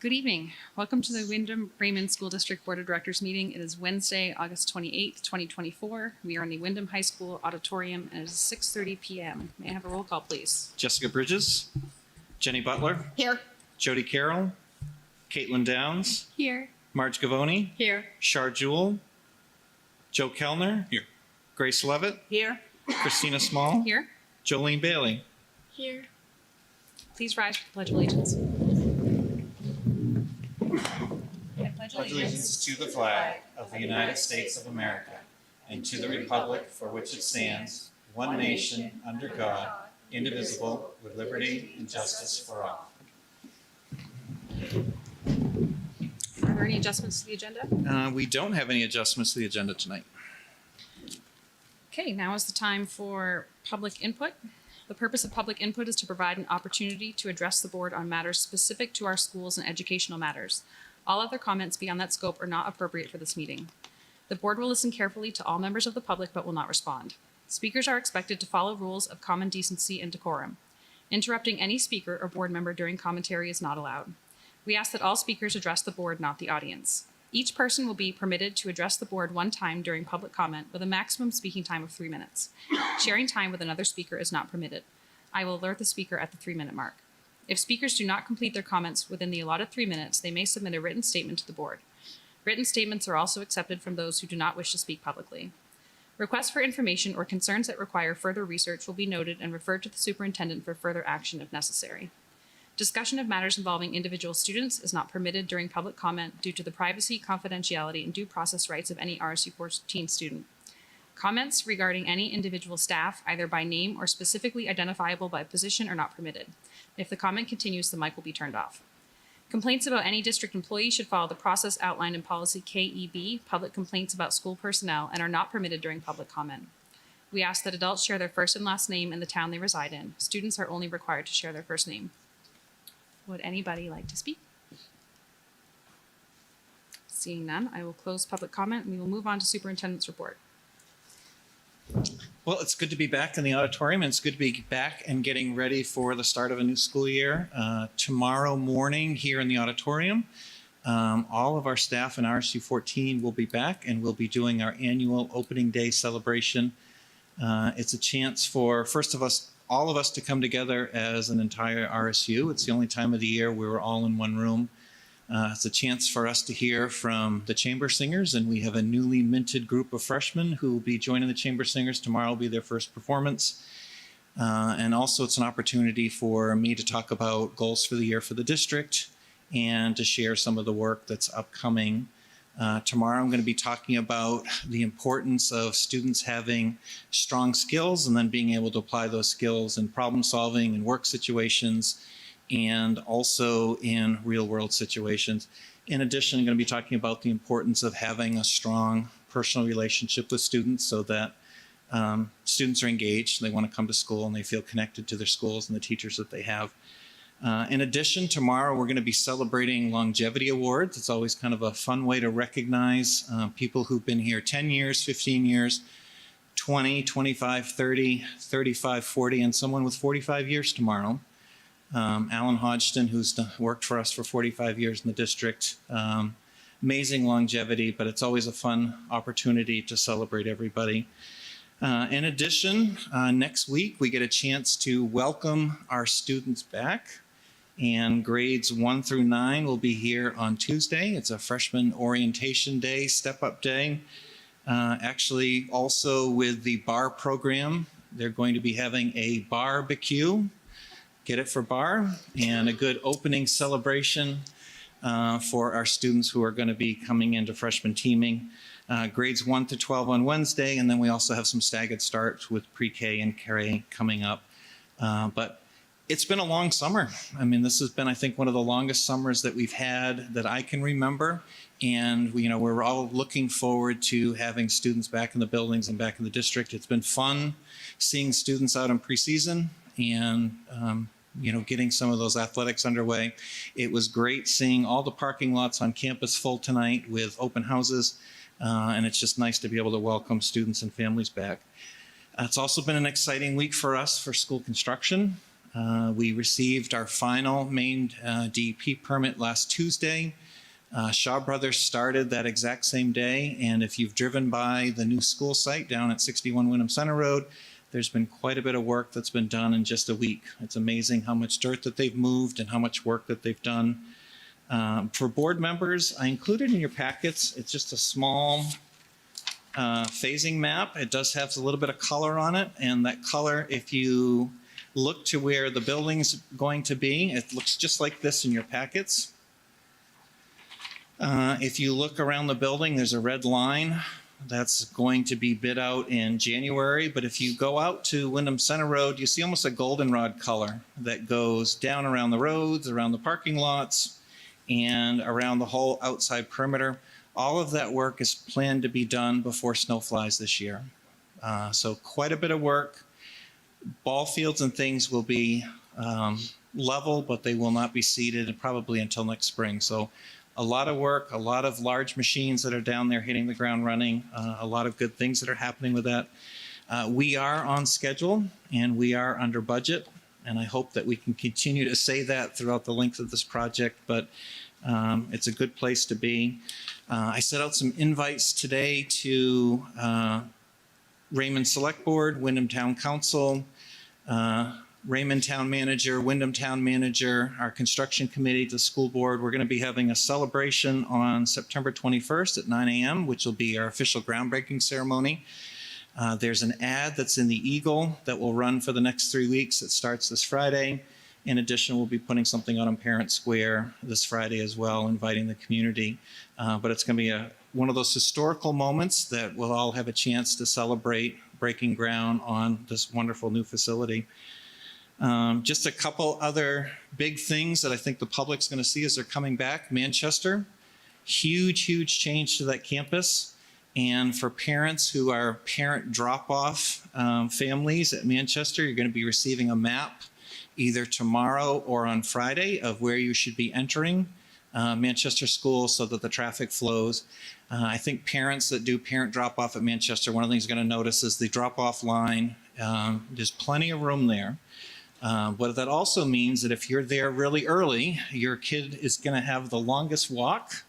Good evening. Welcome to the Wyndham-Raymond School District Board of Directors meeting. It is Wednesday, August 28th, 2024. We are in the Wyndham High School auditorium and it is 6:30 p.m. May I have a roll call, please? Jessica Bridges, Jenny Butler, Here. Jody Carroll, Caitlin Downs, Here. Marge Gavoni, Here. Shar Jewell, Joe Kellner, Here. Grace Levitt, Here. Christina Small, Here. Jolene Bailey. Here. Please rise for the Pledge of Allegiance. I pledge Allegiance to the flag of the United States of America and to the republic for which it stands, one nation, under God, indivisible, with liberty and justice for all. Are there any adjustments to the agenda? We don't have any adjustments to the agenda tonight. Okay, now is the time for public input. The purpose of public input is to provide an opportunity to address the board on matters specific to our schools and educational matters. All other comments beyond that scope are not appropriate for this meeting. The board will listen carefully to all members of the public but will not respond. Speakers are expected to follow rules of common decency and decorum. Interrupting any speaker or board member during commentary is not allowed. We ask that all speakers address the board, not the audience. Each person will be permitted to address the board one time during public comment with a maximum speaking time of 3 minutes. Sharing time with another speaker is not permitted. I will alert the speaker at the 3-minute mark. If speakers do not complete their comments within the allotted 3 minutes, they may submit a written statement to the board. Written statements are also accepted from those who do not wish to speak publicly. Requests for information or concerns that require further research will be noted and referred to the superintendent for further action if necessary. Discussion of matters involving individual students is not permitted during public comment due to the privacy, confidentiality, and due process rights of any RSU 14 student. Comments regarding any individual staff, either by name or specifically identifiable by position, are not permitted. If the comment continues, the mic will be turned off. Complaints about any district employee should follow the process outlined in policy KEB, public complaints about school personnel, and are not permitted during public comment. We ask that adults share their first and last name and the town they reside in. Students are only required to share their first name. Would anybody like to speak? Seeing none, I will close public comment and we will move on to superintendent's report. Well, it's good to be back in the auditorium, and it's good to be back and getting ready for the start of a new school year. Tomorrow morning here in the auditorium, all of our staff in RSU 14 will be back and we'll be doing our annual opening day celebration. It's a chance for, all of us to come together as an entire RSU. It's the only time of the year where we're all in one room. It's a chance for us to hear from the chamber singers, and we have a newly minted group of freshmen who will be joining the chamber singers. Tomorrow will be their first performance. And also it's an opportunity for me to talk about goals for the year for the district and to share some of the work that's upcoming. Tomorrow I'm going to be talking about the importance of students having strong skills and then being able to apply those skills in problem solving and work situations and also in real world situations. In addition, I'm going to be talking about the importance of having a strong personal relationship with students so that students are engaged, they want to come to school and they feel connected to their schools and the teachers that they have. In addition, tomorrow we're going to be celebrating longevity awards. It's always kind of a fun way to recognize people who've been here 10 years, 15 years, 20, 25, 30, 35, 40, and someone with 45 years tomorrow. Alan Hodgson, who's worked for us for 45 years in the district. Amazing longevity, but it's always a fun opportunity to celebrate everybody. In addition, next week we get a chance to welcome our students back, and grades 1 through 9 will be here on Tuesday. It's a freshman orientation day, step-up day. Actually, also with the bar program, they're going to be having a barbecue. Get it for bar, and a good opening celebration for our students who are going to be coming into freshman teaming. Grades 1 to 12 on Wednesday, and then we also have some staggered starts with pre-K and K coming up. But it's been a long summer. I mean, this has been, I think, one of the longest summers that we've had that I can remember. And we're all looking forward to having students back in the buildings and back in the district. It's been fun seeing students out in preseason and getting some of those athletics underway. It was great seeing all the parking lots on campus full tonight with open houses, and it's just nice to be able to welcome students and families back. It's also been an exciting week for us for school construction. We received our final main DEP permit last Tuesday. Shaw Brothers started that exact same day, and if you've driven by the new school site down at 61 Wyndham Center Road, there's been quite a bit of work that's been done in just a week. It's amazing how much dirt that they've moved and how much work that they've done. For board members, I included in your packets, it's just a small phasing map. It does have a little bit of color on it, and that color, if you look to where the building's going to be, it looks just like this in your packets. If you look around the building, there's a red line that's going to be bid out in January. But if you go out to Wyndham Center Road, you see almost a goldenrod color that goes down around the roads, around the parking lots, and around the whole outside perimeter. All of that work is planned to be done before snow flies this year. So quite a bit of work. Ball fields and things will be level, but they will not be seeded probably until next spring. So a lot of work, a lot of large machines that are down there hitting the ground running, a lot of good things that are happening with that. We are on schedule and we are under budget, and I hope that we can continue to say that throughout the length of this project, but it's a good place to be. I set out some invites today to Raymond Select Board, Wyndham Town Council, Raymond Town Manager, Wyndham Town Manager, our construction committee, the school board. We're going to be having a celebration on September 21st at 9 a.m., which will be our official groundbreaking ceremony. There's an ad that's in the Eagle that will run for the next 3 weeks. It starts this Friday. In addition, we'll be putting something out on Parent Square this Friday as well, inviting the community. But it's going to be one of those historical moments that we'll all have a chance to celebrate breaking ground on this wonderful new facility. Just a couple other big things that I think the public's going to see as they're coming back. Manchester, huge change to that campus. And for parents who are parent drop-off families at Manchester, you're going to be receiving a map either tomorrow or on Friday of where you should be entering Manchester School so that the traffic flows. I think parents that do parent drop-off at Manchester, one of the things you're going to notice is the drop-off line. There's plenty of room there. But that also means that if you're there really early, your kid is going to have the longest walk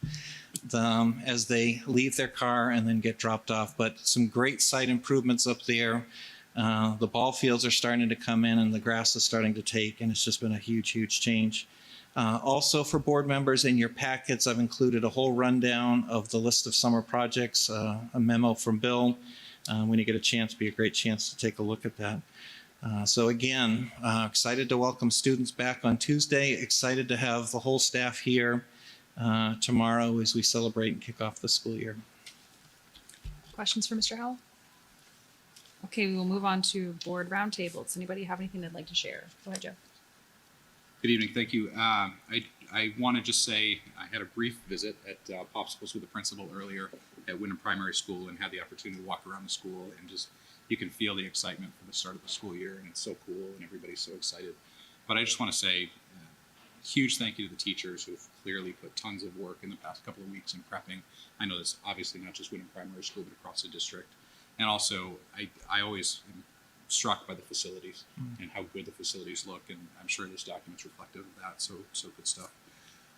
as they leave their car and then get dropped off. But some great site improvements up there. The ball fields are starting to come in and the grass is starting to take, and it's just been a huge change. Also for board members in your packets, I've included a whole rundown of the list of summer projects, a memo from Bill. When you get a chance, it'd be a great chance to take a look at that. So again, excited to welcome students back on Tuesday, excited to have the whole staff here tomorrow as we celebrate and kick off the school year. Questions for Mr. Howell? Okay, we will move on to board roundtable. Does anybody have anything they'd like to share? Go ahead, Joe. Good evening. Thank you. I want to just say I had a brief visit at Popsicles with the principal earlier at Wyndham Primary School and had the opportunity to walk around the school, and just you can feel the excitement for the start of the school year, and it's so cool and everybody's so excited. But I just want to say huge thank you to the teachers who have clearly put tons of work in the past couple of weeks in prepping. I know that's obviously not just Wyndham Primary School, but across the district. And also, I always am struck by the facilities and how good the facilities look, and I'm sure this document's reflective of that, so good stuff.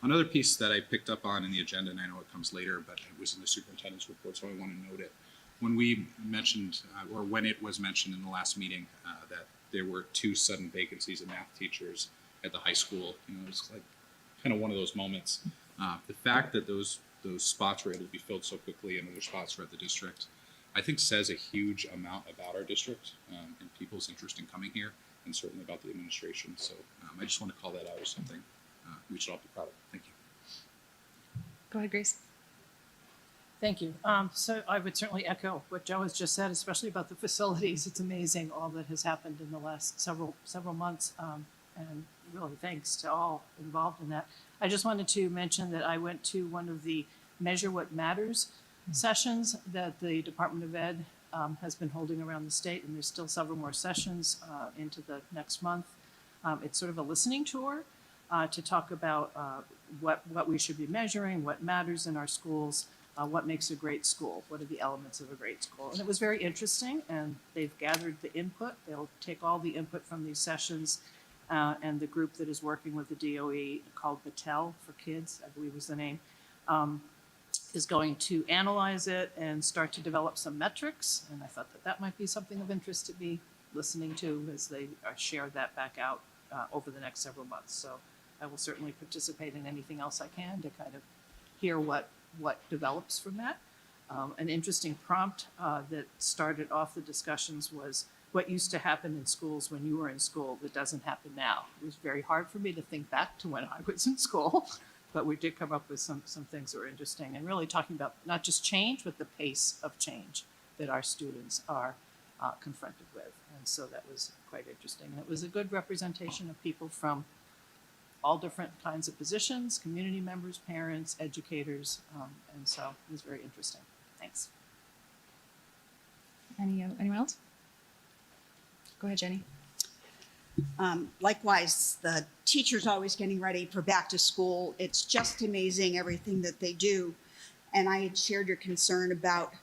Another piece that I picked up on in the agenda, and I know it comes later, but it was in the superintendent's report, so I want to note it. When we mentioned, or when it was mentioned in the last meeting, that there were 2 sudden vacancies of math teachers at the high school, it was like kind of one of those moments. The fact that those spots were able to be filled so quickly and other spots were at the district, I think says a huge amount about our district and people's interest in coming here, and certainly about the administration. So I just want to call that out as something we should all be proud of. Thank you. Go ahead, Grace. Thank you. So I would certainly echo what Joe has just said, especially about the facilities. It's amazing all that has happened in the last several months, and really thanks to all involved in that. I just wanted to mention that I went to one of the Measure What Matters sessions that the Department of Ed has been holding around the state, and there's still several more sessions into the next month. It's sort of a listening tour to talk about what we should be measuring, what matters in our schools, what makes a great school, what are the elements of a great school. And it was very interesting, and they've gathered the input. They'll take all the input from these sessions and the group that is working with the DOE called Battelle for Kids, I believe was the name, is going to analyze it and start to develop some metrics. And I thought that that might be something of interest to be listening to as they share that back out over the next several months. So I will certainly participate in anything else I can to kind of hear what develops from that. An interesting prompt that started off the discussions was what used to happen in schools when you were in school that doesn't happen now. It was very hard for me to think back to when I was in school, but we did come up with some things that were interesting and really talking about not just change, but the pace of change that our students are confronted with. And so that was quite interesting. And it was a good representation of people from all different kinds of positions, community members, parents, educators, and so it was very interesting. Thanks. Anyone else? Go ahead, Jenny. Likewise, the teachers always getting ready for back to school. It's just amazing everything that they do. And I had shared your concern about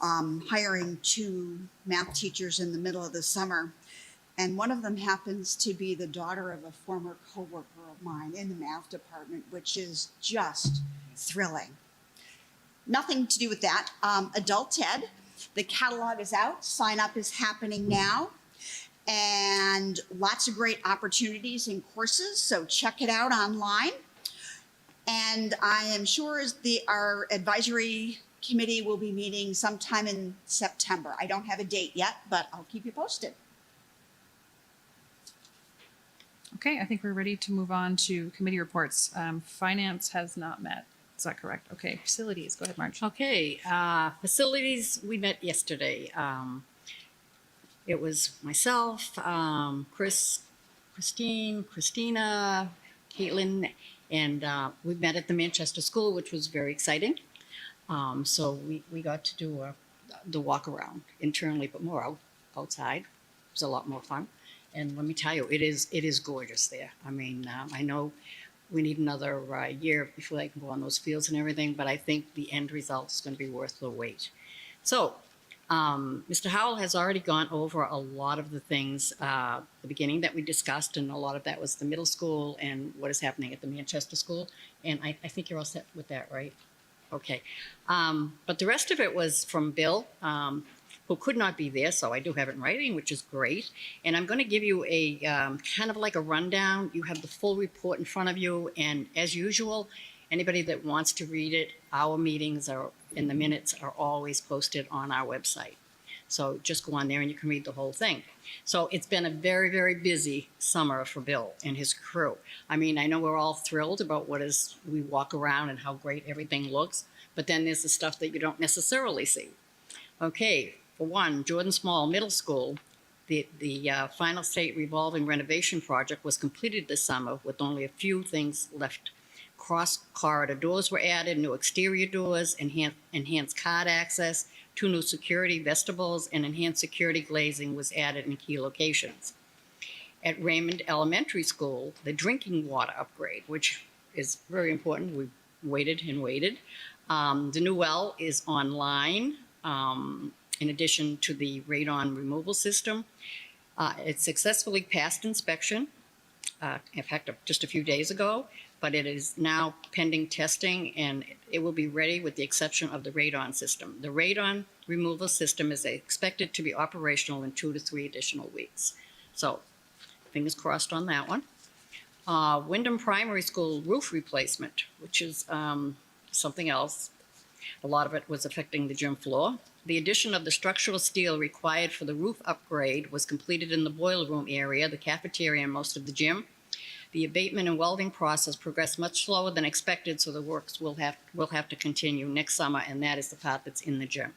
hiring 2 math teachers in the middle of the summer. And one of them happens to be the daughter of a former coworker of mine in the math department, which is just thrilling. Nothing to do with that. Adult Ed, the catalog is out. Sign up is happening now. And lots of great opportunities and courses, so check it out online. And I am sure our advisory committee will be meeting sometime in September. I don't have a date yet, but I'll keep you posted. Okay, I think we're ready to move on to committee reports. Finance has not met. Is that correct? Okay, facilities. Go ahead, Marge. Okay, facilities, we met yesterday. It was myself, Christina, Caitlin, and we met at the Manchester School, which was very exciting. So we got to do the walk around internally, but more outside. It was a lot more fun. And let me tell you, it is gorgeous there. I mean, I know we need another year before they can go on those fields and everything, but I think the end result is going to be worth the wait. So Mr. Howell has already gone over a lot of the things at the beginning that we discussed, and a lot of that was the middle school and what is happening at the Manchester School. And I think you're all set with that, right? Okay. But the rest of it was from Bill, who could not be there, so I do have it in writing, which is great. And I'm going to give you a kind of like a rundown. You have the full report in front of you, and as usual, anybody that wants to read it, our meetings and the minutes are always posted on our website. So just go on there and you can read the whole thing. So it's been a very, very busy summer for Bill and his crew. I mean, I know we're all thrilled about we walk around and how great everything looks, but then there's the stuff that you don't necessarily see. Okay, for one, Jordan Small Middle School, the final state revolving renovation project was completed this summer with only a few things left. Cross corridor doors were added, new exterior doors, enhanced card access, 2 new security vestibules, and enhanced security glazing was added in key locations. At Raymond Elementary School, the drinking water upgrade, which is very important, we waited and waited. The new well is online, in addition to the radon removal system. It successfully passed inspection, in fact, just a few days ago, but it is now pending testing, and it will be ready with the exception of the radon system. The radon removal system is expected to be operational in 2 to 3 additional weeks. So fingers crossed on that one. Wyndham Primary School roof replacement, which is something else. A lot of it was affecting the gym floor. The addition of the structural steel required for the roof upgrade was completed in the boiler room area, the cafeteria, and most of the gym. The abatement and welding process progressed much slower than expected, so the works will have to continue next summer, and that is the part that's in the gym.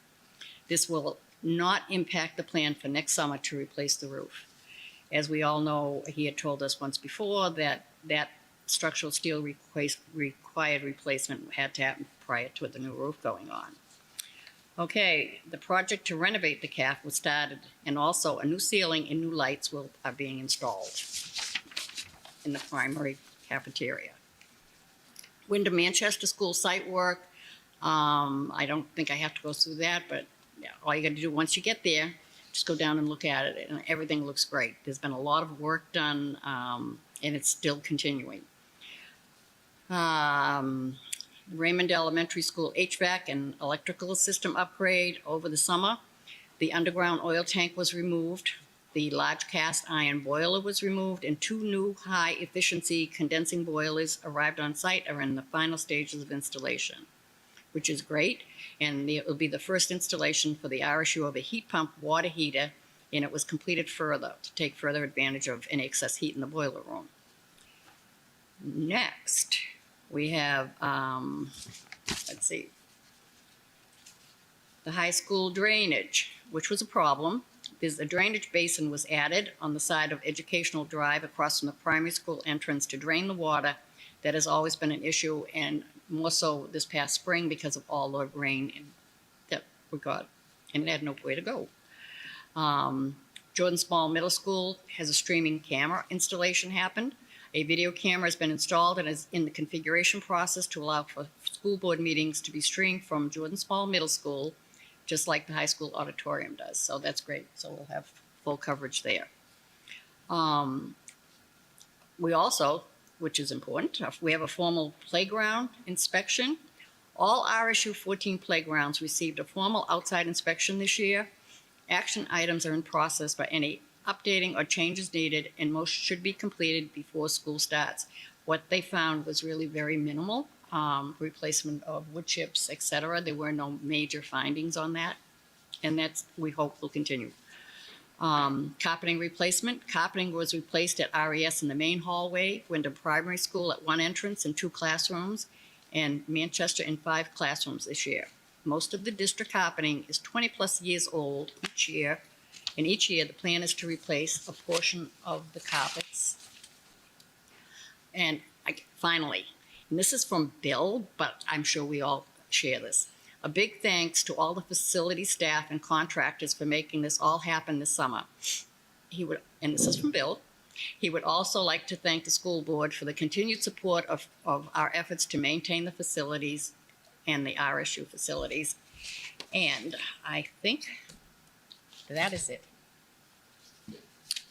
This will not impact the plan for next summer to replace the roof. As we all know, he had told us once before that structural steel required replacement had to happen prior to the new roof going on. Okay, the project to renovate the CAF was started, and also a new ceiling and new lights are being installed in the primary cafeteria. Wyndham Manchester School site work. I don't think I have to go through that, but yeah, all you got to do once you get there, just go down and look at it, and everything looks great. There's been a lot of work done, and it's still continuing. Raymond Elementary School HVAC and electrical system upgrade over the summer. The underground oil tank was removed. The large cast iron boiler was removed, and 2 new high-efficiency condensing boilers arrived on site, are in the final stages of installation, which is great. And it will be the first installation for the RSU of a heat pump water heater, and it was completed further to take further advantage of any excess heat in the boiler room. Next, we have, let's see, the high school drainage, which was a problem. A drainage basin was added on the side of Educational Drive across from the primary school entrance to drain the water. That has always been an issue, and more so this past spring because of all the rain that we got, and it had nowhere to go. Jordan Small Middle School has a streaming camera installation happened. A video camera has been installed and is in the configuration process to allow for school board meetings to be streamed from Jordan Small Middle School, just like the high school auditorium does. So that's great. So we'll have full coverage there. We also, which is important, we have a formal playground inspection. All RSU 14 playgrounds received a formal outside inspection this year. Action items are in process for any updating or changes needed, and most should be completed before school starts. What they found was really very minimal, replacement of wood chips, etc. There were no major findings on that, and that's, we hope, will continue. Carpeting replacement. Carpeting was replaced at RES in the main hallway, Wyndham Primary School at 1 entrance and 2 classrooms, and Manchester in 5 classrooms this year. Most of the district carpeting is 20+ years old each year, and each year the plan is to replace a portion of the carpets. And finally, and this is from Bill, but I'm sure we all share this. A big thanks to all the facility staff and contractors for making this all happen this summer. And this is from Bill, he would also like to thank the school board for the continued support of our efforts to maintain the facilities and the RSU facilities. And I think that is it.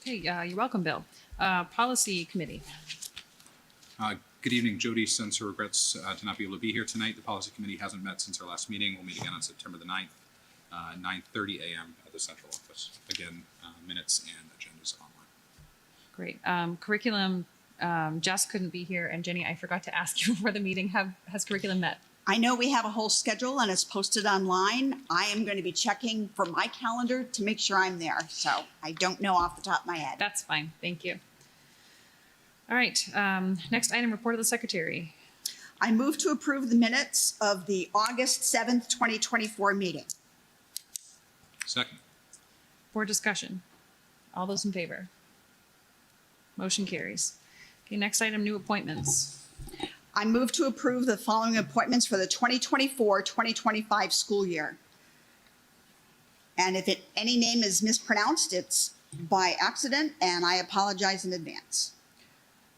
Okay, you're welcome, Bill. Policy Committee. Good evening. Jody sends her regrets to not be able to be here tonight. The policy committee hasn't met since our last meeting. We'll meet again on September the 9th, 9:30 a.m. at the central office. Again, minutes and agendas online. Great. Curriculum, Jess couldn't be here, and Jenny, I forgot to ask you before the meeting, has curriculum met? I know we have a whole schedule and it's posted online. I am going to be checking for my calendar to make sure I'm there. So I don't know off the top of my head. That's fine. Thank you. All right. Next item, report of the secretary. I move to approve the minutes of the August 7th, 2024 meeting. Second. Board discussion. All those in favor? Motion carries. Okay, next item, new appointments. I move to approve the following appointments for the 2024-2025 school year. And if any name is mispronounced, it's by accident, and I apologize in advance.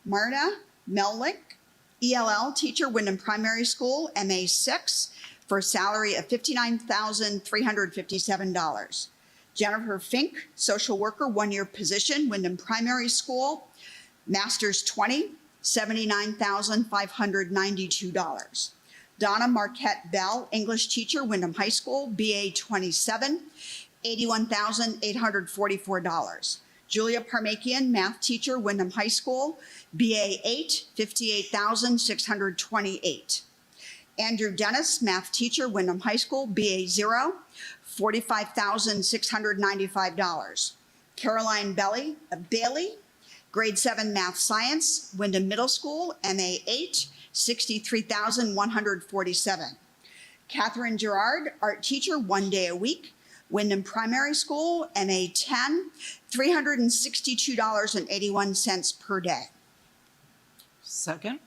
Marta Melnick, ELL teacher, Wyndham Primary School, MA6, for a salary of $59,357. Jennifer Fink, social worker, 1-year position, Wyndham Primary School, Masters 20, $79,592. Donna Marquette Bell, English teacher, Wyndham High School, BA 27, $81,844. Julia Parmakian, math teacher, Wyndham High School, BA 8, $58,628. Andrew Dennis, math teacher, Wyndham High School, BA 0, $45,695. Caroline Bailey, grade 7 math science, Wyndham Middle School, MA 8, $63,147. Catherine Gerard, art teacher, 1 day a week, Wyndham Primary School, MA 10, $362.81 per day. Second.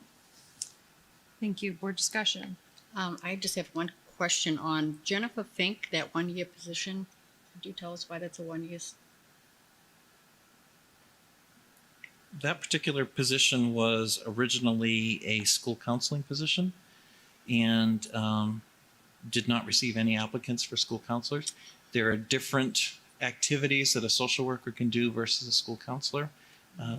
Thank you. Board discussion. I just have one question on Jennifer Fink, that 1-year position. Could you tell us why that's a 1 year? That particular position was originally a school counseling position and did not receive any applicants for school counselors. There are different activities that a social worker can do versus a school counselor.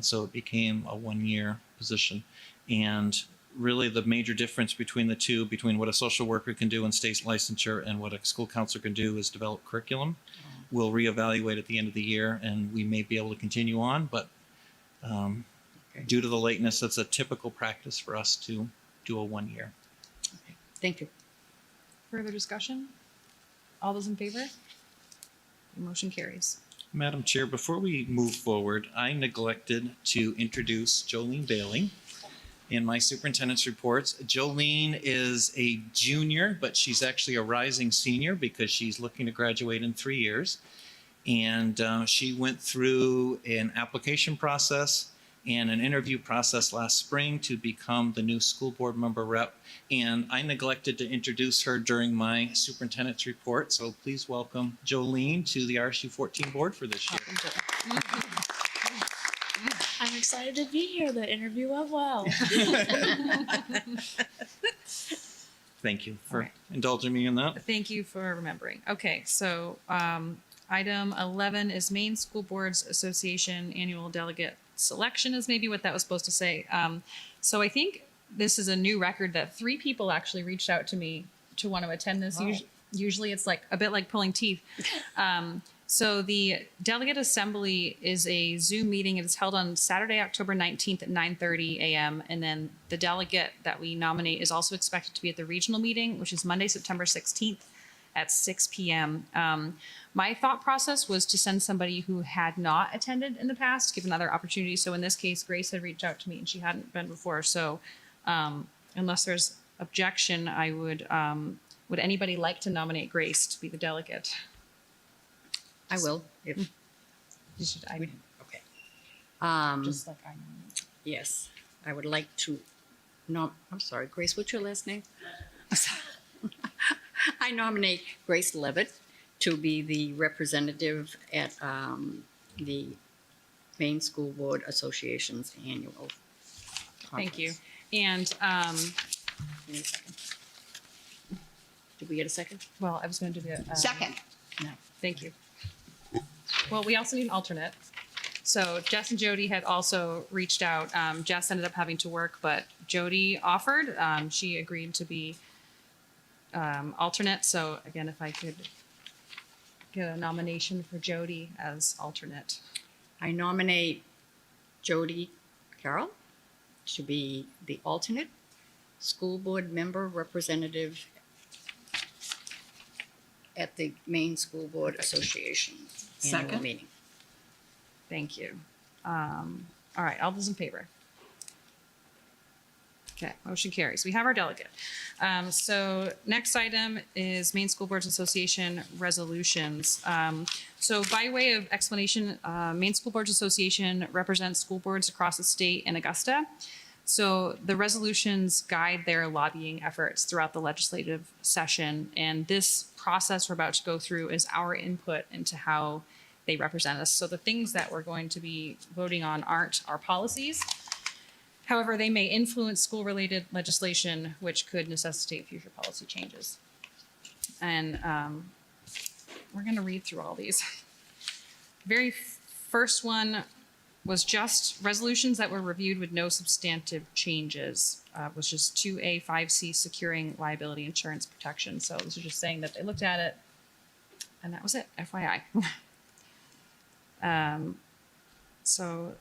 So it became a 1-year position. And really the major difference between the two, between what a social worker can do in state licensure and what a school counselor can do, is develop curriculum. We'll reevaluate at the end of the year, and we may be able to continue on, but due to the lateness, that's a typical practice for us to do a 1 year. Okay. Thank you. Further discussion? All those in favor? The motion carries. Madam Chair, before we move forward, I neglected to introduce Jolene Bailey in my superintendent's reports. Jolene is a junior, but she's actually a rising senior because she's looking to graduate in 3 years. And she went through an application process and an interview process last spring to become the new school board member rep. And I neglected to introduce her during my superintendent's report. So please welcome Jolene to the RSU 14 board for this year. I'm excited to be here. The interview went well. Thank you for All right. indulging me in that. Thank you for remembering. Okay, so item 11 is Maine School Boards Association Annual Delegate Selection is maybe what that was supposed to say. So I think this is a new record that 3 people actually reached out to me to want to attend this. Wow. Usually it's like a bit like pulling teeth. So the Delegate Assembly is a Zoom meeting. It is held on Saturday, October 19th at 9:30 a.m. And then the delegate that we nominate is also expected to be at the regional meeting, which is Monday, September 16th at 6 p.m. My thought process was to send somebody who had not attended in the past, give another opportunity. So in this case, Grace had reached out to me and she hadn't been before. So unless there's objection, I would anybody like to nominate Grace to be the delegate? I will. If, You should, okay. just like I nominate. Yes, I would like to. No, I'm sorry, Grace. What's your last name? I nominate Grace Levitt to be the representative at the Maine School Board Association's annual Thank you. conference. And Give me a second. Did we get a second? well, I was going to do the Second. No. Thank you. Well, we also need an alternate. So Jess and Jody had also reached out. Jess ended up having to work, but Jody offered. She agreed to be alternate. So again, if I could get a nomination for Jody as alternate. I nominate Jody Carroll to be the alternate school board member representative at the Maine School Board Association annual Second. meeting. Thank you. All right, all those in favor? Okay, motion carries. We have our delegate. So next item is Maine School Boards Association resolutions. So by way of explanation, Maine School Boards Association represents school boards across the state and Augusta. So the resolutions guide their lobbying efforts throughout the legislative session. And this process we're about to go through is our input into how they represent us. So the things that we're going to be voting on aren't our policies. However, they may influence school-related legislation, which could necessitate future policy changes. And we're going to read through all these. Very first one was just resolutions that were reviewed with no substantive changes, was just 2A, 5C, securing liability insurance protection. So this is just saying that they looked at it, and that was it, FYI. So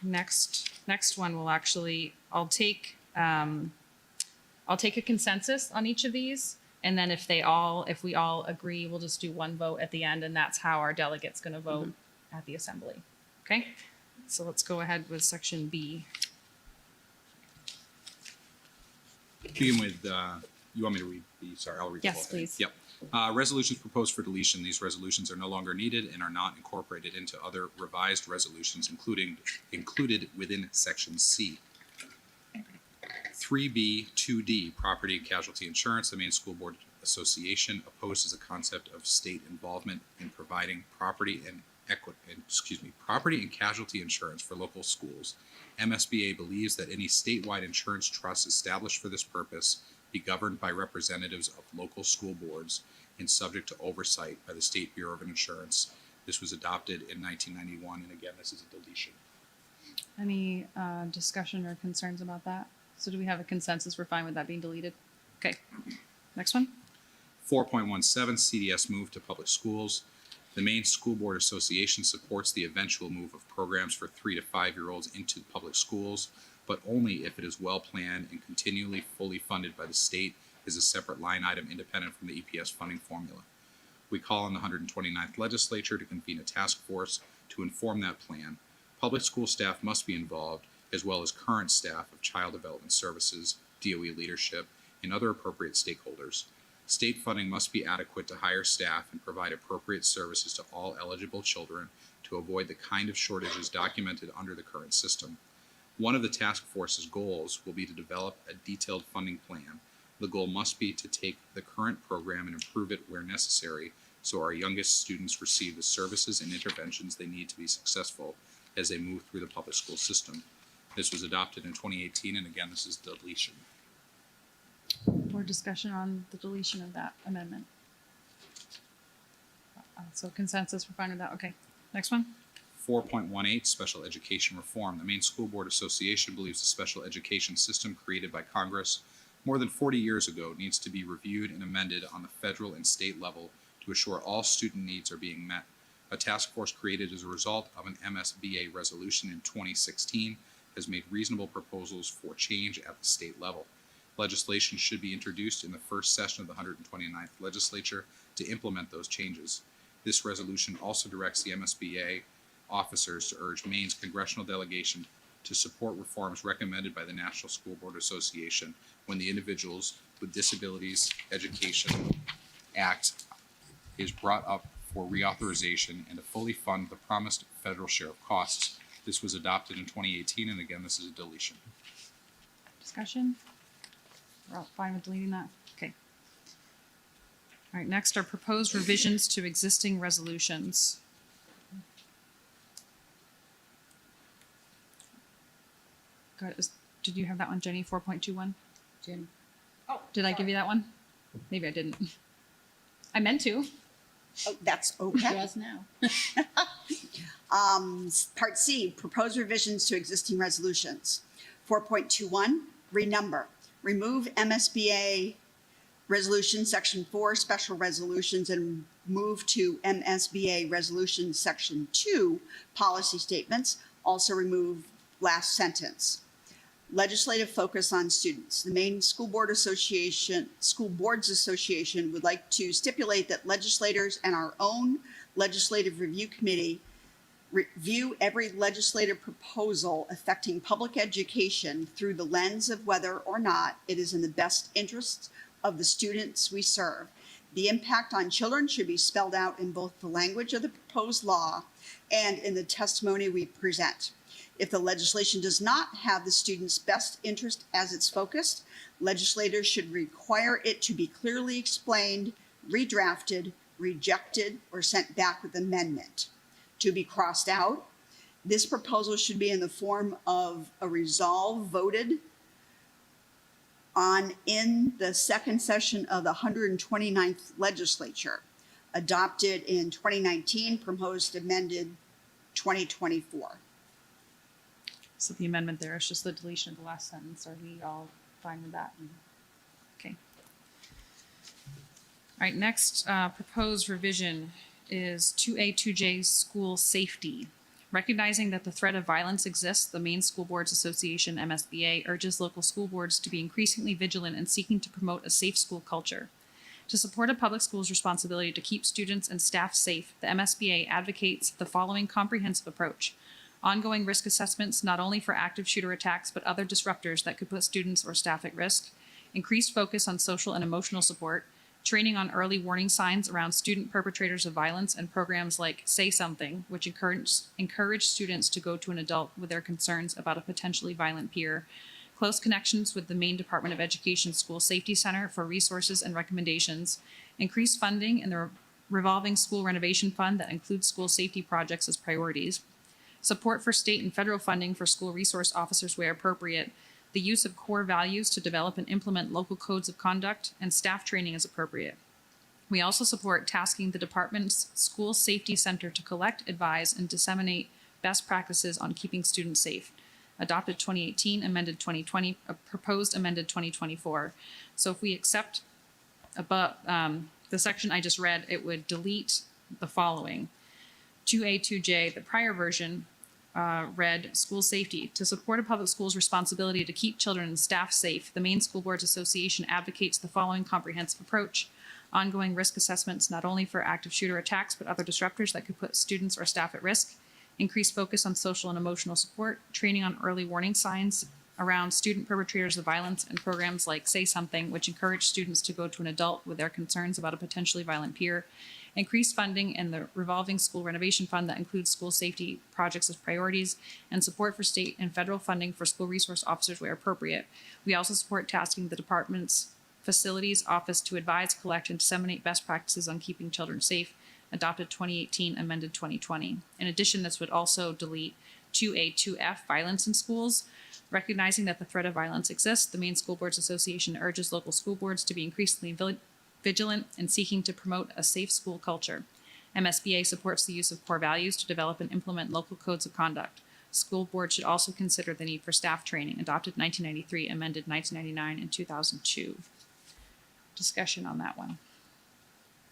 next one will actually, I'll take a consensus on each of these, and then if we all agree, we'll just do one vote at the end, and that's how our delegate's going to vote at the assembly. Okay, so let's go ahead with section B. Begin with, you want me to read these? Sorry, I'll read the whole Yes, thing. please. Yep. Resolutions proposed for deletion. These resolutions are no longer needed and are not incorporated into other revised resolutions, included within section C. 3B, 2D, property and casualty insurance. The Maine School Board Association opposes the concept of state involvement in providing property and casualty insurance for local schools. MSBA believes that any statewide insurance trust established for this purpose be governed by representatives of local school boards and subject to oversight by the State Bureau of Insurance. This was adopted in 1991, and again, this is a deletion. Any discussion or concerns about that? So do we have a consensus? We're fine with that being deleted? Okay. Next one. 4.17 CDS move to public schools. The Maine School Board Association supports the eventual move of programs for 3 to 5-year-olds into public schools, but only if it is well planned and continually fully funded by the state as a separate line item independent from the EPS funding formula. We call on the 129th legislature to convene a task force to inform that plan. Public school staff must be involved, as well as current staff of Child Development Services, DOE leadership, and other appropriate stakeholders. State funding must be adequate to hire staff and provide appropriate services to all eligible children to avoid the kind of shortages documented under the current system. One of the task force's goals will be to develop a detailed funding plan. The goal must be to take the current program and improve it where necessary, so our youngest students receive the services and interventions they need to be successful as they move through the public school system. This was adopted in 2018, and again, this is deletion. More discussion on the deletion of that amendment. So consensus, we're fine with that. Okay. Next one. 4.18 Special Education Reform. The Maine School Board Association believes the special education system created by Congress more than 40 years ago needs to be reviewed and amended on the federal and state level to assure all student needs are being met. A task force created as a result of an MSBA resolution in 2016 has made reasonable proposals for change at the state level. Legislation should be introduced in the first session of the 129th legislature to implement those changes. This resolution also directs the MSBA officers to urge Maine's congressional delegation to support reforms recommended by the National School Board Association when the Individuals with Disabilities Education Act is brought up for reauthorization and to fully fund the promised federal share of costs. This was adopted in 2018, and again, this is a deletion. Discussion? We're all fine with deleting that? Okay. All right, next are proposed revisions to existing resolutions. Did you have that one, Jenny, 4.21? Jen? Oh, Did I give you that one? Maybe I didn't. I meant to. Oh, that's okay. Does now. Part C, proposed revisions to existing resolutions. 4.21, renumber. Remove MSBA Resolution Section 4, Special Resolutions, and move to MSBA Resolution Section 2, Policy Statements. Also remove last sentence. Legislative focus on students. The Maine School Boards Association would like to stipulate that legislators and our own Legislative Review Committee review every legislative proposal affecting public education through the lens of whether or not it is in the best interests of the students we serve. The impact on children should be spelled out in both the language of the proposed law and in the testimony we present. If the legislation does not have the student's best interest as its focus, legislators should require it to be clearly explained, redrafted, rejected, or sent back with amendment. To be crossed out, this proposal should be in the form of a resolve voted on in the second session of the 129th legislature, adopted in 2019, proposed amended 2024. So the amendment there is just the deletion of the last sentence. Are we all fine with that? Okay. All right, next proposed revision is 2A, 2J, school safety. Recognizing that the threat of violence exists, the Maine School Boards Association, MSBA, urges local school boards to be increasingly vigilant in seeking to promote a safe school culture. To support a public school's responsibility to keep students and staff safe, the MSBA advocates the following comprehensive approach. Ongoing risk assessments, not only for active shooter attacks, but other disruptors that could put students or staff at risk. Increased focus on social and emotional support. Training on early warning signs around student perpetrators of violence, and programs like Say Something, which encourage students to go to an adult with their concerns about a potentially violent peer. Close connections with the Maine Department of Education School Safety Center for resources and recommendations. Increased funding in the revolving school renovation fund that includes school safety projects as priorities. Support for state and federal funding for school resource officers where appropriate. The use of core values to develop and implement local codes of conduct, and staff training as appropriate. We also support tasking the department's School Safety Center to collect, advise, and disseminate best practices on keeping students safe. Adopted 2018, amended 2020, proposed amended 2024. So if we accept above the section I just read, it would delete the following. 2A, 2J, the prior version read school safety. To support a public school's responsibility to keep children and staff safe, the Maine School Boards Association advocates the following comprehensive approach. Ongoing risk assessments, not only for active shooter attacks, but other disruptors that could put students or staff at risk. Increased focus on social and emotional support, training on early warning signs around student perpetrators of violence, and programs like Say Something, which encourage students to go to an adult with their concerns about a potentially violent peer. Increased funding in the revolving school renovation fund that includes school safety projects as priorities, and support for state and federal funding for school resource officers where appropriate. We also support tasking the department's Facilities Office to advise, collect, and disseminate best practices on keeping children safe, adopted 2018, amended 2020. In addition, this would also delete 2A, 2F, violence in schools. Recognizing that the threat of violence exists, the Maine School Boards Association urges local school boards to be increasingly vigilant in seeking to promote a safe school culture. MSBA supports the use of core values to develop and implement local codes of conduct. School boards should also consider the need for staff training, adopted 1993, amended 1999 and 2002. Discussion on that one.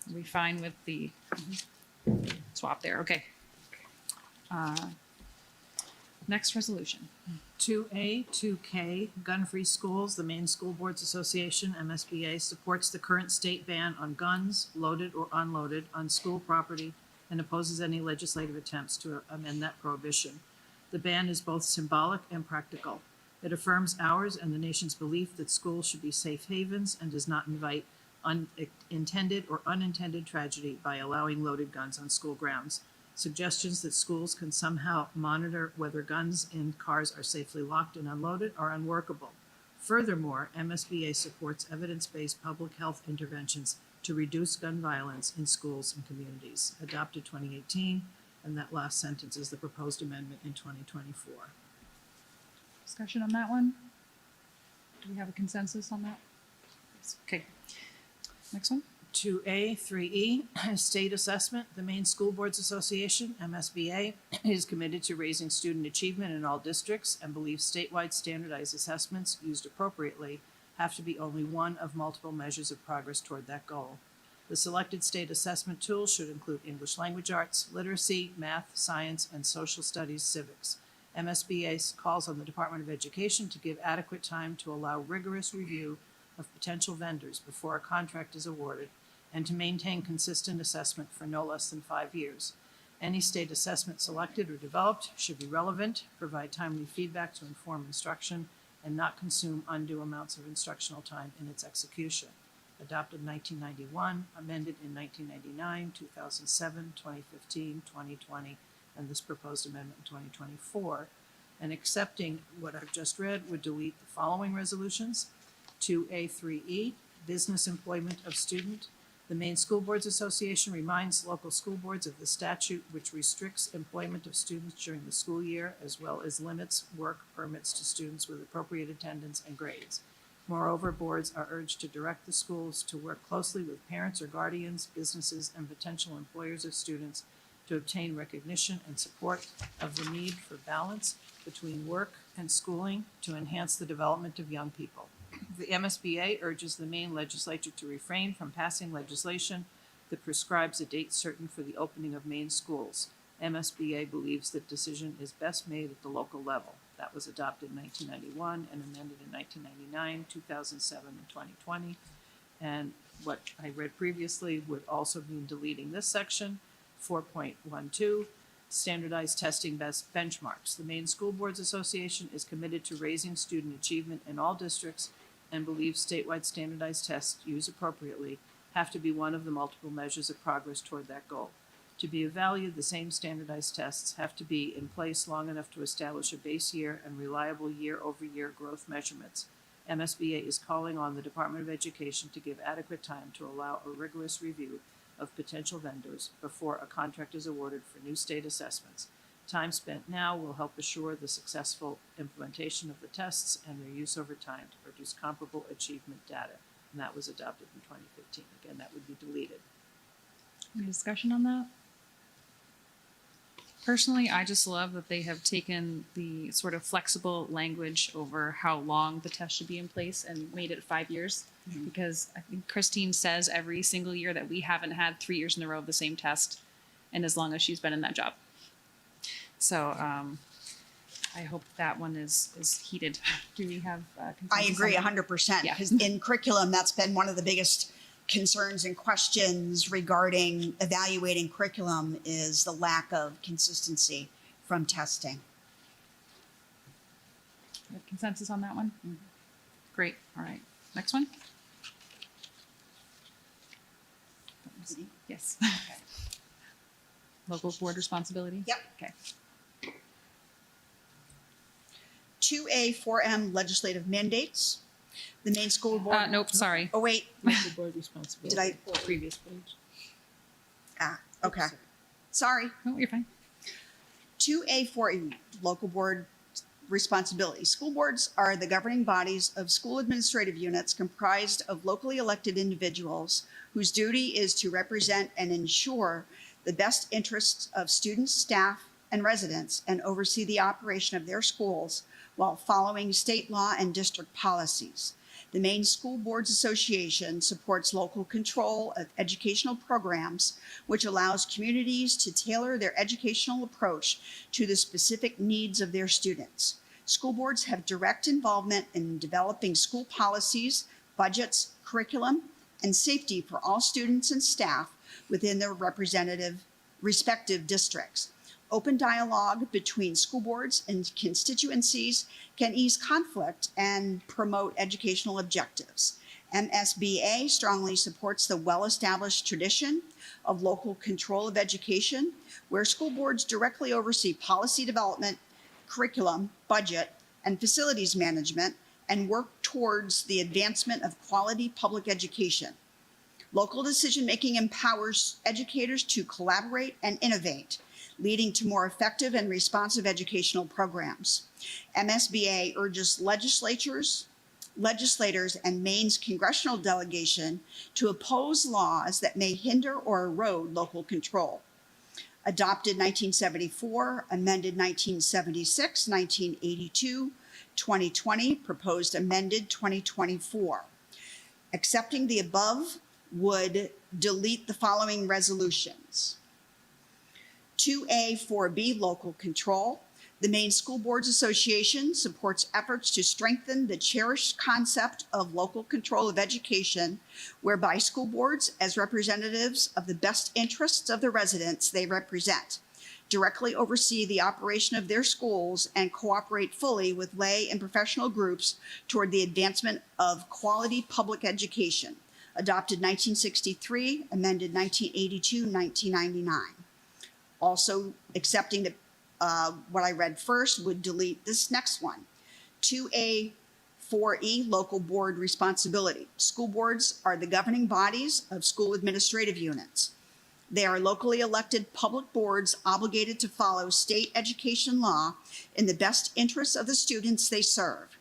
Are we fine with the swap there? Okay. Next resolution. 2A, 2K, gun-free schools. The Maine School Boards Association, MSBA, supports the current state ban on guns, loaded or unloaded, on school property and opposes any legislative attempts to amend that prohibition. The ban is both symbolic and practical. It affirms ours and the nation's belief that schools should be safe havens and does not invite unintended or unintended tragedy by allowing loaded guns on school grounds. Suggestions that schools can somehow monitor whether guns in cars are safely locked and unloaded are unworkable. Furthermore, MSBA supports evidence-based public health interventions to reduce gun violence in schools and communities. Adopted 2018, and that last sentence is the proposed amendment in 2024. Discussion on that one? Do we have a consensus on that? Okay. Next one. 2A, 3E, state assessment. The Maine School Boards Association, MSBA, is committed to raising student achievement in all districts and believes statewide standardized assessments used appropriately have to be only one of multiple measures of progress toward that goal. The selected state assessment tools should include English language arts, literacy, math, science, and social studies civics. MSBA calls on the Department of Education to give adequate time to allow rigorous review of potential vendors before a contract is awarded and to maintain consistent assessment for no less than 5 years. Any state assessment selected or developed should be relevant, provide timely feedback to inform instruction, and not consume undue amounts of instructional time in its execution. Adopted 1991, amended in 1999, 2007, 2015, 2020, and this proposed amendment in 2024. And accepting what I've just read would delete the following resolutions. 2A, 3E, business employment of student. The Maine School Boards Association reminds local school boards of the statute which restricts employment of students during the school year, as well as limits work permits to students with appropriate attendance and grades. Moreover, boards are urged to direct the schools to work closely with parents or guardians, businesses, and potential employers of students to obtain recognition and support of the need for balance between work and schooling to enhance the development of young people. The MSBA urges the Maine legislature to refrain from passing legislation that prescribes a date certain for the opening of Maine schools. MSBA believes that decision is best made at the local level. That was adopted in 1991 and amended in 1999, 2007, and 2020. And what I read previously would also mean deleting this section. 4.12, standardized testing best benchmarks. The Maine School Boards Association is committed to raising student achievement in all districts and believes statewide standardized tests used appropriately have to be one of the multiple measures of progress toward that goal. To be of value, the same standardized tests have to be in place long enough to establish a base year and reliable year-over-year growth measurements. MSBA is calling on the Department of Education to give adequate time to allow a rigorous review of potential vendors before a contract is awarded for new state assessments. Time spent now will help assure the successful implementation of the tests and their use over time to produce comparable achievement data. and that was adopted in 2015. Again, that would be deleted. Any discussion on that? Personally, I just love that they have taken the sort of flexible language over how long the test should be in place and made it 5 years. Because I think Christine says every single year that we haven't had 3 years in a row of the same test, and as long as she's been in that job. So I hope that one is heated. Do we have consensus I agree on that? 100%, Yeah. because in curriculum, that's been one of the biggest concerns and questions regarding evaluating curriculum is the lack of consistency from testing. We have consensus on that one? Great, all right. Next one? Yes. Local board responsibility? Yep. Okay. 2A, 4M legislative mandates. The main school board. Nope, sorry. Oh, wait. Local board responsibility. Did I? Previous page. Okay. Sorry. No, you're fine. 2A, 4E, local board responsibility. School boards are the governing bodies of school administrative units comprised of locally elected individuals whose duty is to represent and ensure the best interests of students, staff, and residents and oversee the operation of their schools while following state law and district policies. The Maine School Boards Association supports local control of educational programs, which allows communities to tailor their educational approach to the specific needs of their students. School boards have direct involvement in developing school policies, budgets, curriculum, and safety for all students and staff within their respective districts. Open dialogue between school boards and constituencies can ease conflict and promote educational objectives. MSBA strongly supports the well-established tradition of local control of education, where school boards directly oversee policy development, curriculum, budget, and facilities management, and work towards the advancement of quality public education. Local decision-making empowers educators to collaborate and innovate, leading to more effective and responsive educational programs. MSBA urges legislators, and Maine's congressional delegation to oppose laws that may hinder or erode local control. Adopted 1974, amended 1976, 1982, 2020, proposed amended 2024. Accepting the above would delete the following resolutions. 2A, 4B, local control. The Maine School Boards Association supports efforts to strengthen the cherished concept of local control of education, whereby school boards, as representatives of the best interests of the residents they represent, directly oversee the operation of their schools and cooperate fully with lay and professional groups toward the advancement of quality public education. Adopted 1963, amended 1982, 1999. Also accepting that what I read first would delete this next one. 2A, 4E, local board responsibility. School boards are the governing bodies of school administrative units. They are locally elected public boards obligated to follow state education law in the best interests of the students they serve.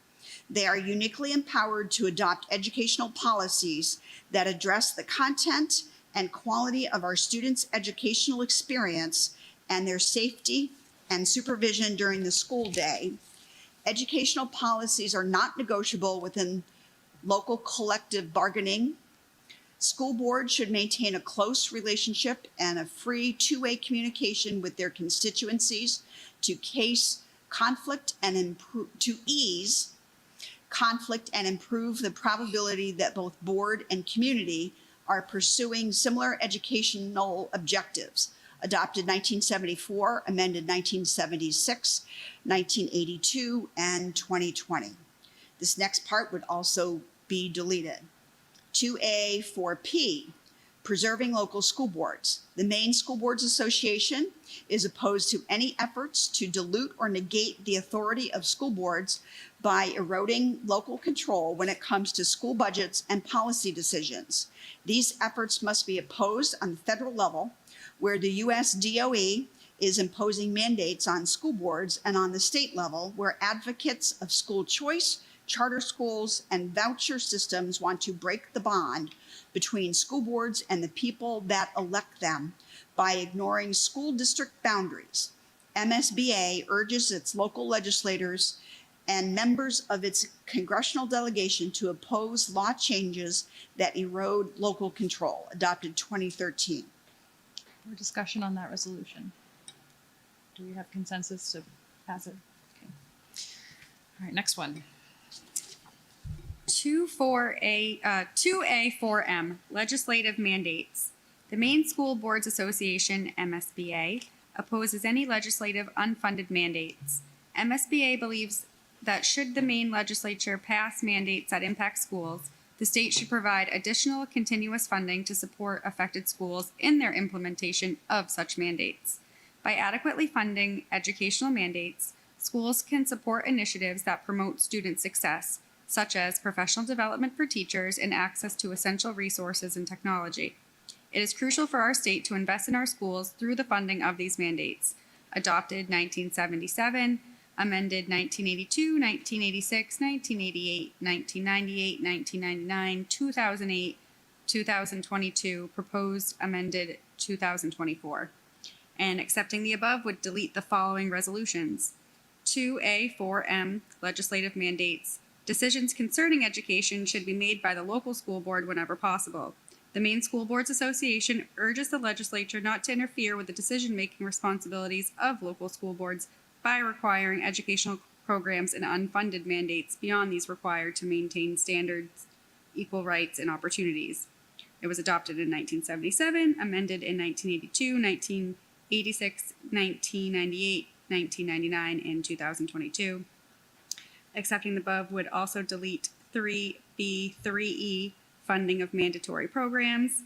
They are uniquely empowered to adopt educational policies that address the content and quality of our students' educational experience and their safety and supervision during the school day. Educational policies are not negotiable within local collective bargaining. School boards should maintain a close relationship and a free two-way communication with their constituencies to ease conflict and improve the probability that both board and community are pursuing similar educational objectives. Adopted 1974, amended 1976, 1982, and 2020. This next part would also be deleted. 2A, 4P, preserving local school boards. The Maine School Boards Association is opposed to any efforts to dilute or negate the authority of school boards by eroding local control when it comes to school budgets and policy decisions. These efforts must be opposed on the federal level, where the U.S. DOE is imposing mandates on school boards, and on the state level, where advocates of school choice, charter schools and voucher systems want to break the bond between school boards and the people that elect them by ignoring school district boundaries. MSBA urges its local legislators and members of its congressional delegation to oppose law changes that erode local control, adopted 2013. More discussion on that resolution. Do we have consensus to pass it? Okay. All right, next one. 2A4M, legislative mandates. The Maine School Boards Association, MSBA, opposes any legislative unfunded mandates. MSBA believes that should the Maine legislature pass mandates that impact schools, the state should provide additional continuous funding to support affected schools in their implementation of such mandates. By adequately funding educational mandates, schools can support initiatives that promote student success, such as professional development for teachers and access to essential resources and technology. It is crucial for our state to invest in our schools through the funding of these mandates. Adopted 1977, amended 1982, 1986, 1988, 1998, 1999, 2008, 2022, proposed amended 2024. And accepting the above would delete the following resolutions. 2A4M, legislative mandates. Decisions concerning education should be made by the local school board whenever possible. The Maine School Boards Association urges the legislature not to interfere with the decision-making responsibilities of local school boards by requiring educational programs and unfunded mandates beyond these required to maintain standards, equal rights, and opportunities. It was adopted in 1977, amended in 1982, 1986, 1998, 1999, and 2022. Accepting the above would also delete 3B, 3E, funding of mandatory programs.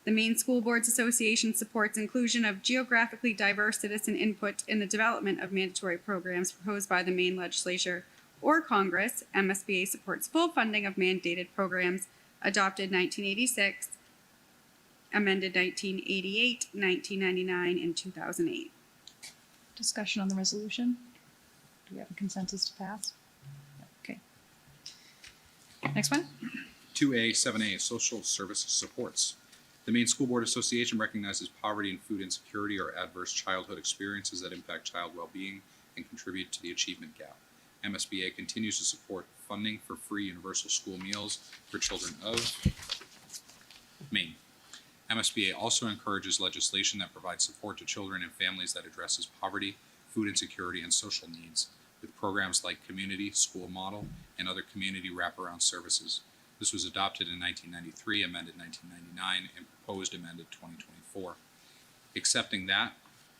The Maine School Boards Association supports inclusion of geographically diverse citizen input in the development of mandatory programs proposed by the Maine legislature or Congress. MSBA supports full funding of mandated programs adopted 1986, amended 1988, 1999, and 2008. Discussion on the resolution. Do we have a consensus to pass? Okay. Next one. 2A7A, social service supports. The Maine School Board Association recognizes poverty and food insecurity are adverse childhood experiences that impact child well-being and contribute to the achievement gap. MSBA continues to support funding for free universal school meals for children of Maine. MSBA also encourages legislation that provides support to children and families that addresses poverty, food insecurity, and social needs, with programs like Community, School Model, and other community wraparound services. This was adopted in 1993, amended 1999, and proposed amended 2024. Accepting that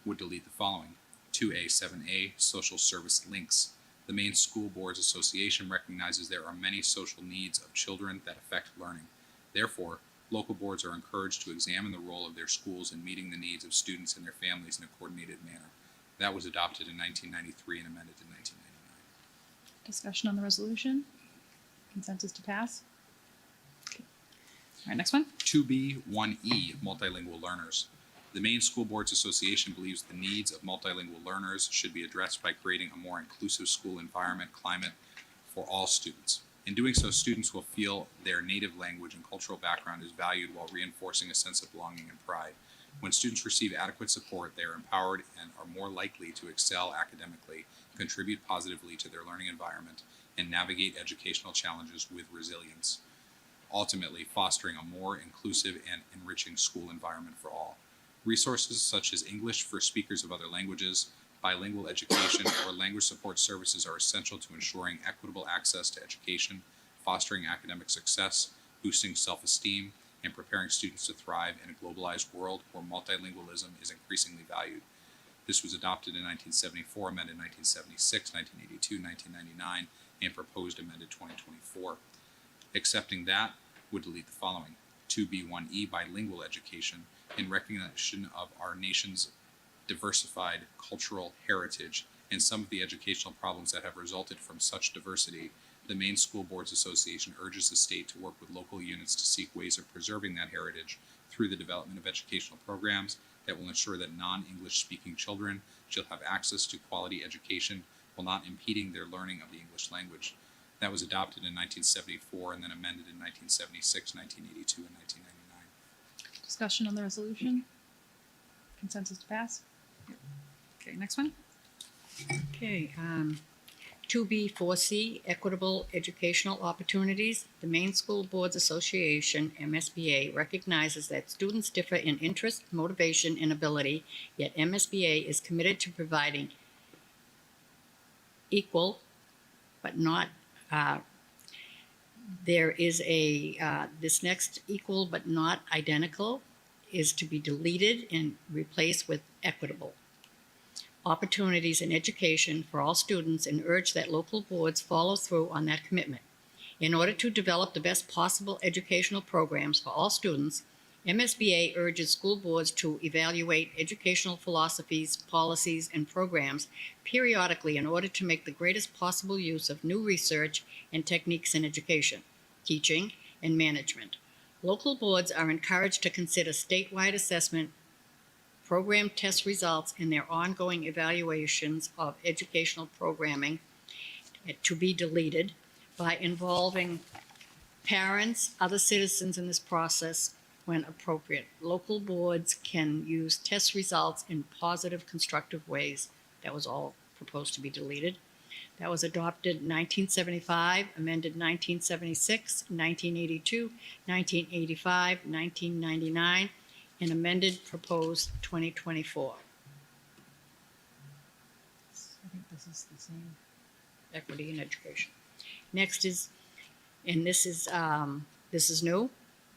would delete the following. 2A7A, social service links. The Maine School Boards Association recognizes there are many social needs of children that affect learning. Therefore, local boards are encouraged to examine the role of their schools in meeting the needs of students and their families in a coordinated manner. That was adopted in 1993 and amended in 1999. Discussion on the resolution. Consensus to pass. Okay. All right, next one. 2B1E, multilingual learners. The Maine School Boards Association believes the needs of multilingual learners should be addressed by creating a more inclusive school environment climate for all students. In doing so, students will feel their native language and cultural background is valued while reinforcing a sense of belonging and pride. When students receive adequate support, they are empowered and are more likely to excel academically, contribute positively to their learning environment, and navigate educational challenges with resilience, ultimately fostering a more inclusive and enriching school environment for all. Resources such as English for speakers of other languages, bilingual education, or language support services are essential to ensuring equitable access to education, fostering academic success, boosting self-esteem, and preparing students to thrive in a globalized world where multilingualism is increasingly valued. This was adopted in 1974, amended 1976, 1982, 1999, and proposed amended 2024. Accepting that would delete the following. 2B1E, bilingual education, in recognition of our nation's diversified cultural heritage and some of the educational problems that have resulted from such diversity, the Maine School Boards Association urges the state to work with local units to seek ways of preserving that heritage through the development of educational programs that will ensure that non-English speaking children shall have access to quality education while not impeding their learning of the English language. That was adopted in 1974 and then amended in 1976, 1982, and 1999. Discussion on the resolution? Consensus to pass? Okay, next one. Okay, 2B, 4C, Equitable Educational Opportunities. The Maine School Boards Association, MSBA, recognizes that students differ in interest, motivation, and ability, yet MSBA is committed to providing equal, but not, there is this next equal but not identical is to be deleted and replaced with equitable opportunities in education for all students, and urge that local boards follow through on that commitment. In order to develop the best possible educational programs for all students, MSBA urges school boards to evaluate educational philosophies, policies, and programs periodically in order to make the greatest possible use of new research and techniques in education, teaching, and management. Local boards are encouraged to consider statewide assessment, program test results, and their ongoing evaluations of educational programming to be deleted by involving parents, other citizens in this process when appropriate. Local boards can use test results in positive, constructive ways. That was all proposed to be deleted. That was adopted in 1975, amended 1976, 1982, 1985, 1999, and amended proposed 2024. I think this is the same. Equity in education. Next is, and this is new,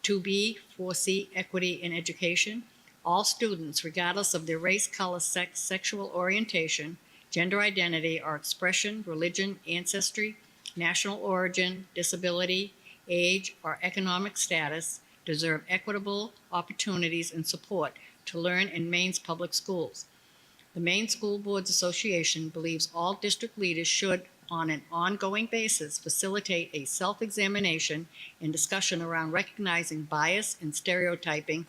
2B, 4C, equity in education. All students, regardless of their race, color, sex, sexual orientation, gender identity or expression, religion, ancestry, national origin, disability, age, or economic status, deserve equitable opportunities and support to learn in Maine's public schools. The Maine School Boards Association believes all district leaders should, on an ongoing basis, facilitate a self-examination and discussion around recognizing bias and stereotyping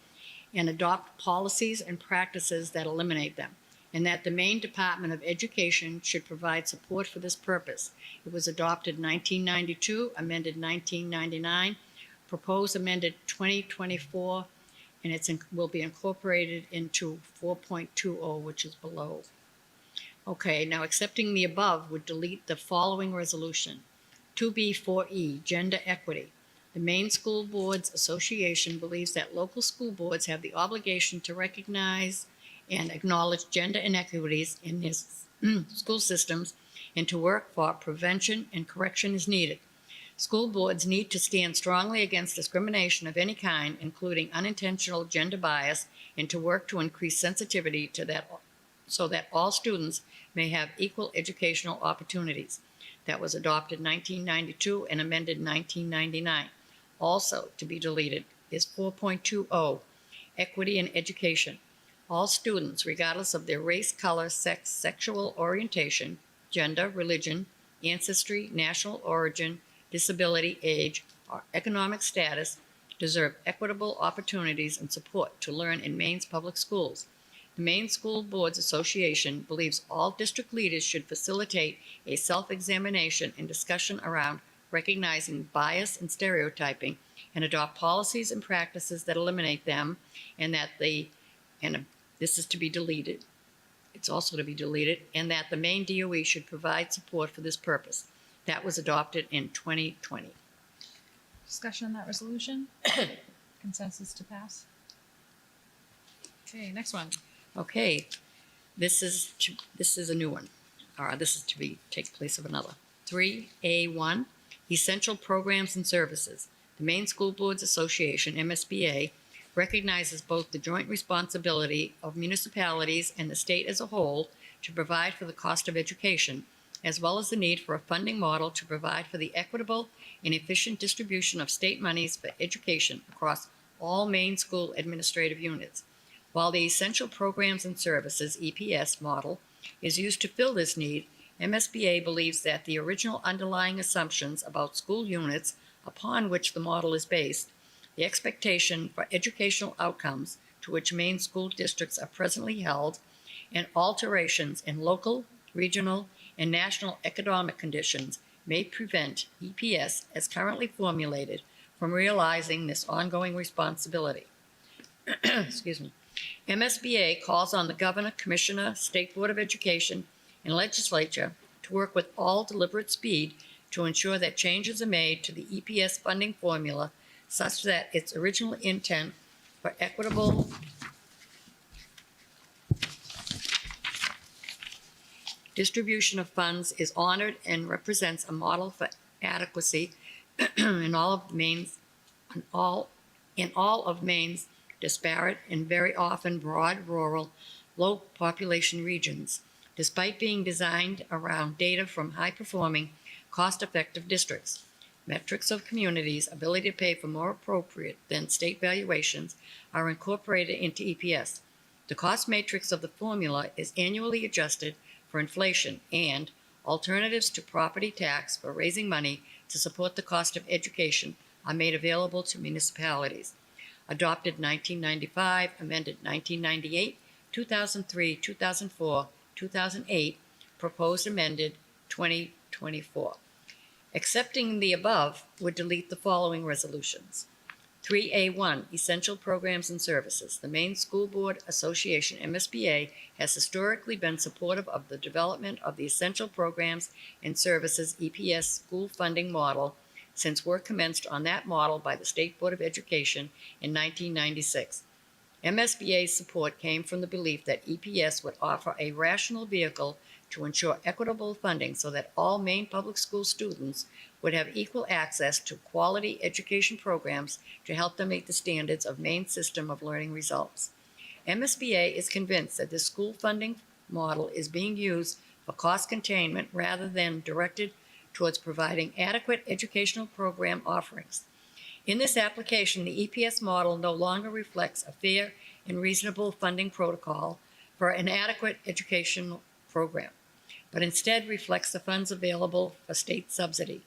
and adopt policies and practices that eliminate them, and that the Maine Department of Education should provide support for this purpose. It was adopted in 1992, amended 1999, proposed amended 2024, and will be incorporated into 4.20, which is below. Okay, now accepting the above would delete the following resolution. 2B4E, gender equity. The Maine School Boards Association believes that local school boards have the obligation to recognize and acknowledge gender inequities in their school systems and to work for prevention and correction as needed. School boards need to stand strongly against discrimination of any kind, including unintentional gender bias, and to work to increase sensitivity to that so that all students may have equal educational opportunities. That was adopted in 1992 and amended in 1999. Also to be deleted is 4.20, equity in education. All students, regardless of their race, color, sex, sexual orientation, gender, religion, ancestry, national origin, disability, age, or economic status, deserve equitable opportunities and support to learn in Maine's public schools. The Maine School Boards Association believes all district leaders should facilitate a self-examination and discussion around recognizing bias and stereotyping and adopt policies and practices that eliminate them, and that this is to be deleted. It's also to be deleted, and that the Maine DOE should provide support for this purpose. That was adopted in 2020. Discussion on that resolution? Consensus to pass? Okay, next one. Okay, this is a new one. This is to take place of another. 3A1, essential programs and services. The Maine School Boards Association, MSBA, recognizes both the joint responsibility of municipalities and the state as a whole to provide for the cost of education, as well as the need for a funding model to provide for the equitable and efficient distribution of state monies for education across all Maine school administrative units. While the Essential Programs and Services, EPS, model is used to fill this need, MSBA believes that the original underlying assumptions about school units upon which the model is based, the expectation for educational outcomes to which Maine school districts are presently held, and alterations in local, regional, and national economic conditions may prevent EPS, as currently formulated, from realizing this ongoing responsibility. Excuse me. MSBA calls on the Governor, Commissioner, State Board of Education, and Legislature to work with all deliberate speed to ensure that changes are made to the EPS funding formula such that its original intent for equitable distribution of funds is honored and represents a model for adequacy in all of Maine's disparate and very often broad rural, low population regions, despite being designed around data from high-performing, cost-effective districts. Metrics of communities' ability to pay for more appropriate than state valuations are incorporated into EPS. The cost matrix of the formula is annually adjusted for inflation, and alternatives to property tax for raising money to support the cost of education are made available to municipalities. Adopted 1995, amended 1998, 2003, 2004, 2008, proposed amended 2024. Accepting the above would delete the following resolutions. 3A1, Essential Programs and Services. The Maine School Board Association, MSBA, has historically been supportive of the development of the Essential Programs and Services EPS school funding model since work commenced on that model by the State Board of Education in 1996. MSBA's support came from the belief that EPS would offer a rational vehicle to ensure equitable funding so that all Maine public school students would have equal access to quality education programs to help them meet the standards of Maine's system of learning results. MSBA is convinced that this school funding model is being used for cost containment rather than directed towards providing adequate educational program offerings. In this application, the EPS model no longer reflects a fair and reasonable funding protocol for an adequate educational program, but instead reflects the funds available for state subsidy.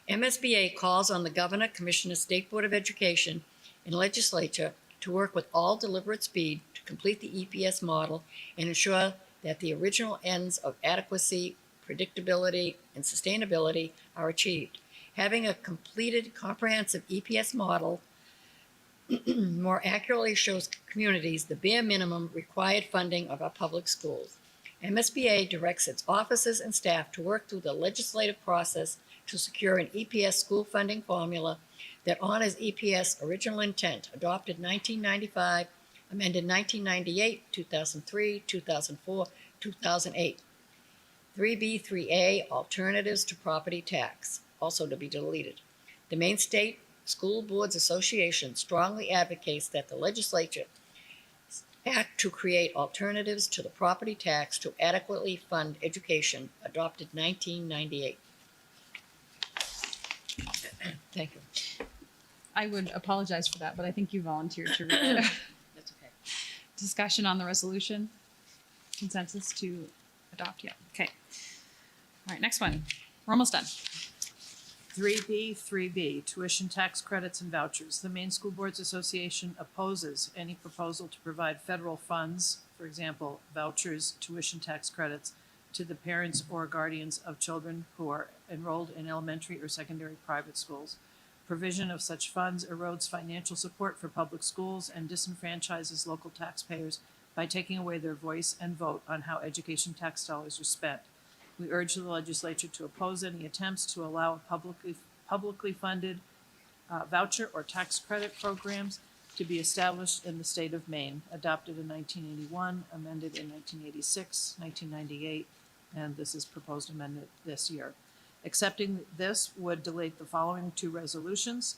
MSBA calls on the Governor, Commissioner, State Board of Education, and Legislature to work with all deliberate speed to complete the EPS model and ensure that the original ends of adequacy, predictability, and sustainability are achieved. Having a completed comprehensive EPS model more accurately shows communities the bare minimum required funding of our public schools. MSBA directs its officers and staff to work through the legislative process to secure an EPS school funding formula that honors EPS original intent, adopted 1995, amended 1998, 2003, 2004, 2008. 3B, 3A, alternatives to property tax, also to be deleted. The Maine State School Boards Association strongly advocates that the legislature act to create alternatives to the property tax to adequately fund education, adopted 1998. Thank you. I would apologize for that, but I think you volunteered to read it. That's okay. Discussion on the resolution. Consensus to adopt, yeah. Okay. All right, next one. We're almost done. 3B, tuition tax credits and vouchers. The Maine School Boards Association opposes any proposal to provide federal funds, for example, vouchers, tuition tax credits, to the parents or guardians of children who are enrolled in elementary or secondary private schools. Provision of such funds erodes financial support for public schools and disenfranchises local taxpayers by taking away their voice and vote on how education tax dollars are spent. We urge the legislature to oppose any attempts to allow publicly funded voucher or tax credit programs to be established in the state of Maine, adopted in 1981, amended in 1986, 1998, and this is proposed amendment this year. Accepting this would delete the following two resolutions.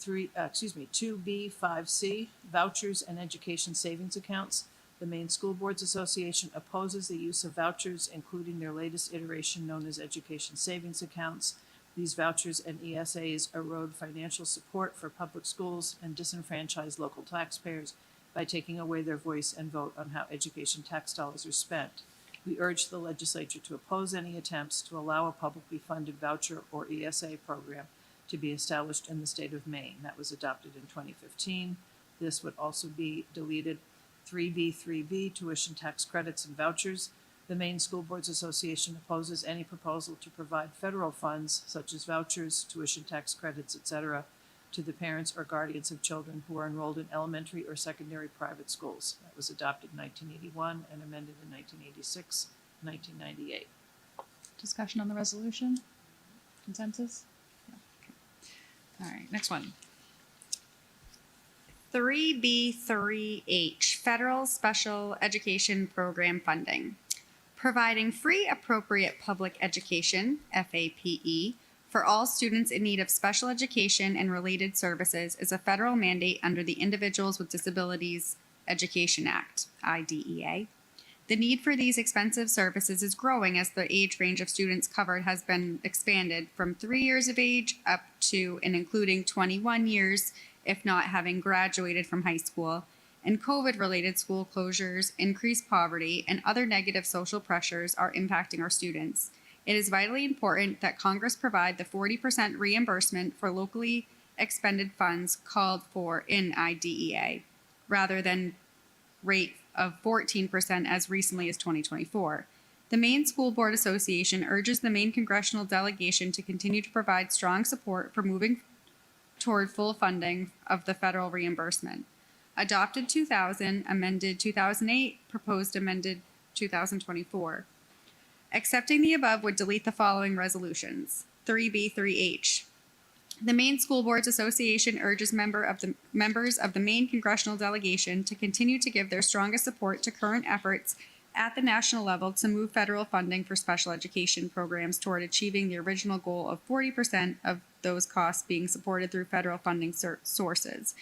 2B5C, vouchers and education savings accounts. The Maine School Boards Association opposes the use of vouchers, including their latest iteration known as education savings accounts. These vouchers and ESAs erode financial support for public schools and disenfranchise local taxpayers by taking away their voice and vote on how education tax dollars are spent. We urge the legislature to oppose any attempts to allow a publicly funded voucher or ESA program to be established in the state of Maine. That was adopted in 2015. This would also be deleted. 3B, tuition tax credits and vouchers. The Maine School Boards Association opposes any proposal to provide federal funds, such as vouchers, tuition tax credits, etc., to the parents or guardians of children who are enrolled in elementary or secondary private schools. That was adopted in 1981 and amended in 1986, 1998. Discussion on the resolution? Consensus? No. Okay. All right, next one. 3B3H, Federal Special Education Program Funding. Providing free appropriate public education, FAPE, for all students in need of special education and related services is a federal mandate under the Individuals with Disabilities Education Act, IDEA. The need for these expensive services is growing as the age range of students covered has been expanded from 3 years of age up to and including 21 years, if not having graduated from high school, and COVID-related school closures, increased poverty, and other negative social pressures are impacting our students. It is vitally important that Congress provide the 40% reimbursement for locally expended funds called for in IDEA, rather than rate of 14% as recently as 2024. The Maine School Board Association urges the Maine congressional delegation to continue to provide strong support for moving toward full funding of the federal reimbursement. Adopted 2000, amended 2008, proposed amended 2024. Accepting the above would delete the following resolutions. 3B3H. The Maine School Boards Association urges members of the Maine congressional delegation to continue to give their strongest support to current efforts at the national level to move federal funding for special education programs toward achieving the original goal of 40% of those costs being supported through federal funding sources.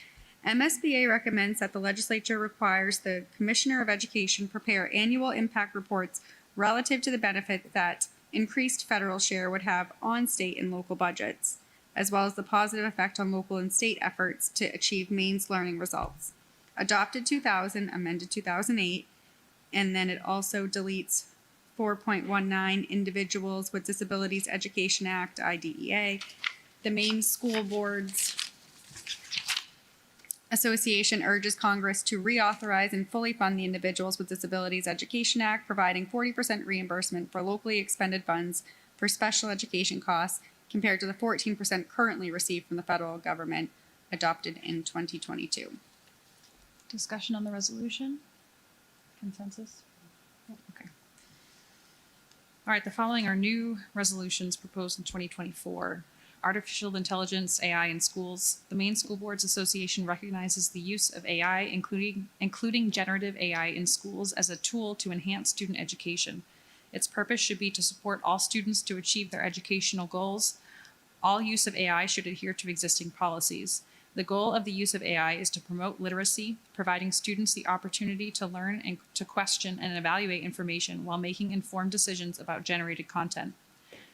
MSBA recommends that the legislature requires the Commissioner of Education prepare annual impact reports relative to the benefit that increased federal share would have on state and local budgets, as well as the positive effect on local and state efforts to achieve Maine's learning results. Adopted 2000, amended 2008, and then it also deletes 4.19 Individuals with Disabilities Education Act, IDEA. The Maine School Boards Association urges Congress to reauthorize and fully fund the Individuals with Disabilities Education Act, providing 40% reimbursement for locally expended funds for special education costs compared to the 14% currently received from the federal government, adopted in 2022. Discussion on the resolution? Consensus? Okay. All right, the following are new resolutions proposed in 2024. Artificial intelligence, AI in schools. The Maine School Boards Association recognizes the use of AI, including generative AI in schools, as a tool to enhance student education. Its purpose should be to support all students to achieve their educational goals. All use of AI should adhere to existing policies. The goal of the use of AI is to promote literacy, providing students the opportunity to learn and to question and evaluate information while making informed decisions about generated content.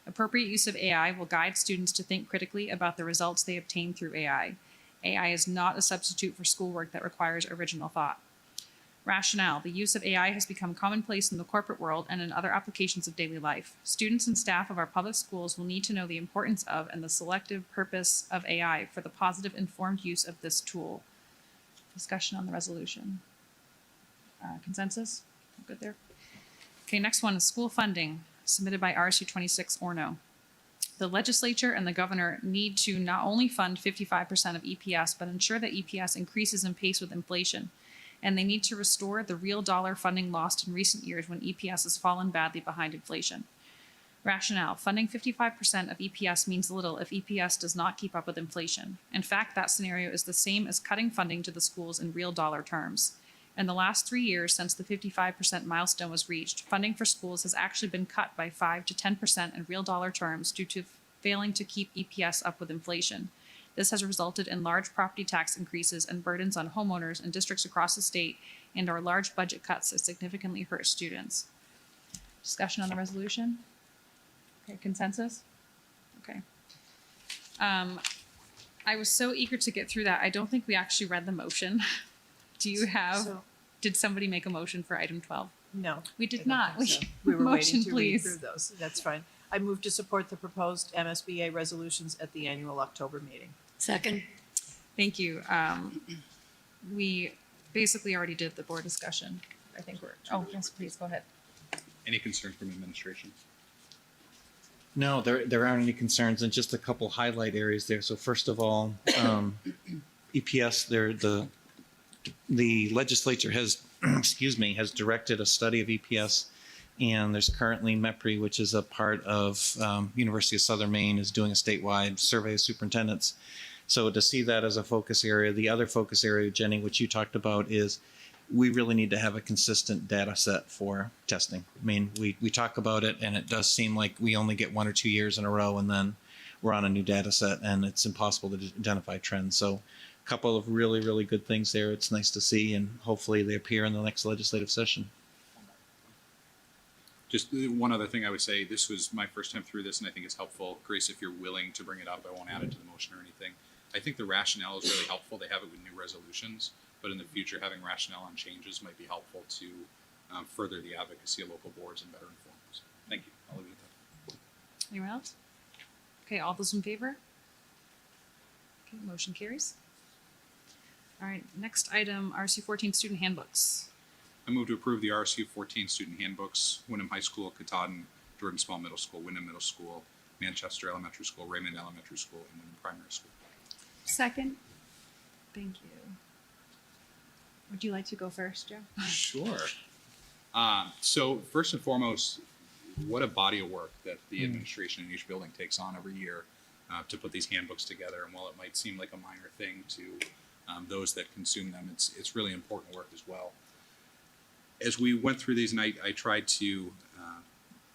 Appropriate use of AI will guide students to think critically about the results they obtain through AI. AI is not a substitute for schoolwork that requires original thought. Rationale: the use of AI has become commonplace in the corporate world and in other applications of daily life. Students and staff of our public schools will need to know the importance of and the selective purpose of AI for the positive informed use of this tool. Discussion on the resolution. Consensus? Good there? Okay, next one is school funding, submitted by RSU 26 Orno. The legislature and the governor need to not only fund 55% of EPS, but ensure that EPS increases in pace with inflation. And they need to restore the real dollar funding lost in recent years when EPS has fallen badly behind inflation. Rationale: funding 55% of EPS means little if EPS does not keep up with inflation. In fact, that scenario is the same as cutting funding to the schools in real dollar terms. In the last 3 years since the 55% milestone was reached, funding for schools has actually been cut by 5 to 10% in real dollar terms due to failing to keep EPS up with inflation. This has resulted in large property tax increases and burdens on homeowners in districts across the state, and our large budget cuts that significantly hurt students. Discussion on the resolution? Okay, consensus? Okay. I was so eager to get through that, I don't think we actually read the motion. Do you have, did somebody make a motion for item 12? No. We I did don't not. think so. We were Motion, waiting to read please. through those. That's fine. I move to support the proposed MSBA resolutions at the annual October meeting. Second. Thank you. We basically already did the board discussion. I think we're, oh, yes, please, go ahead. Any concerns from administration? No, there aren't any concerns, and just a couple highlight areas there. So first of all, EPS, the legislature has, excuse me, has directed a study of EPS, and there's currently MEPRI, which is a part of University of Southern Maine, is doing a statewide survey of superintendents. So to see that as a focus area, the other focus area, Jenny, which you talked about, is we really need to have a consistent data set for testing. I mean, we talk about it, and it does seem like we only get 1 or 2 years in a row, and then we're on a new data set, and it's impossible to identify trends. So a couple of really, really good things there. It's nice to see, and hopefully they appear in the next legislative session. Just one other thing I would say, this was my first time through this, and I think it's helpful. Grace, if you're willing to bring it up, I won't add it to the motion or anything. I think the rationale is really helpful. They have it with new resolutions, but in the future, having rationale on changes might be helpful to further the advocacy of local boards and better inform us. Thank you. I'll leave it at that. Anyone else? Okay, all those in favor? Okay, motion carries. All right, next item, RSU 14 student handbooks. I move to approve the RSU 14 student handbooks, Wyndham High School, Katahdin, Jordan Small Middle School, Wyndham Middle School, Manchester Elementary School, Raymond Elementary School, and Wyndham Primary School. Second. Thank you. Would you like to go first, Joe? Sure. So first and foremost, what a body of work that the administration in each building takes on every year to put these handbooks together. And while it might seem like a minor thing to those that consume them, it's really important work as well. As we went through these, and I tried to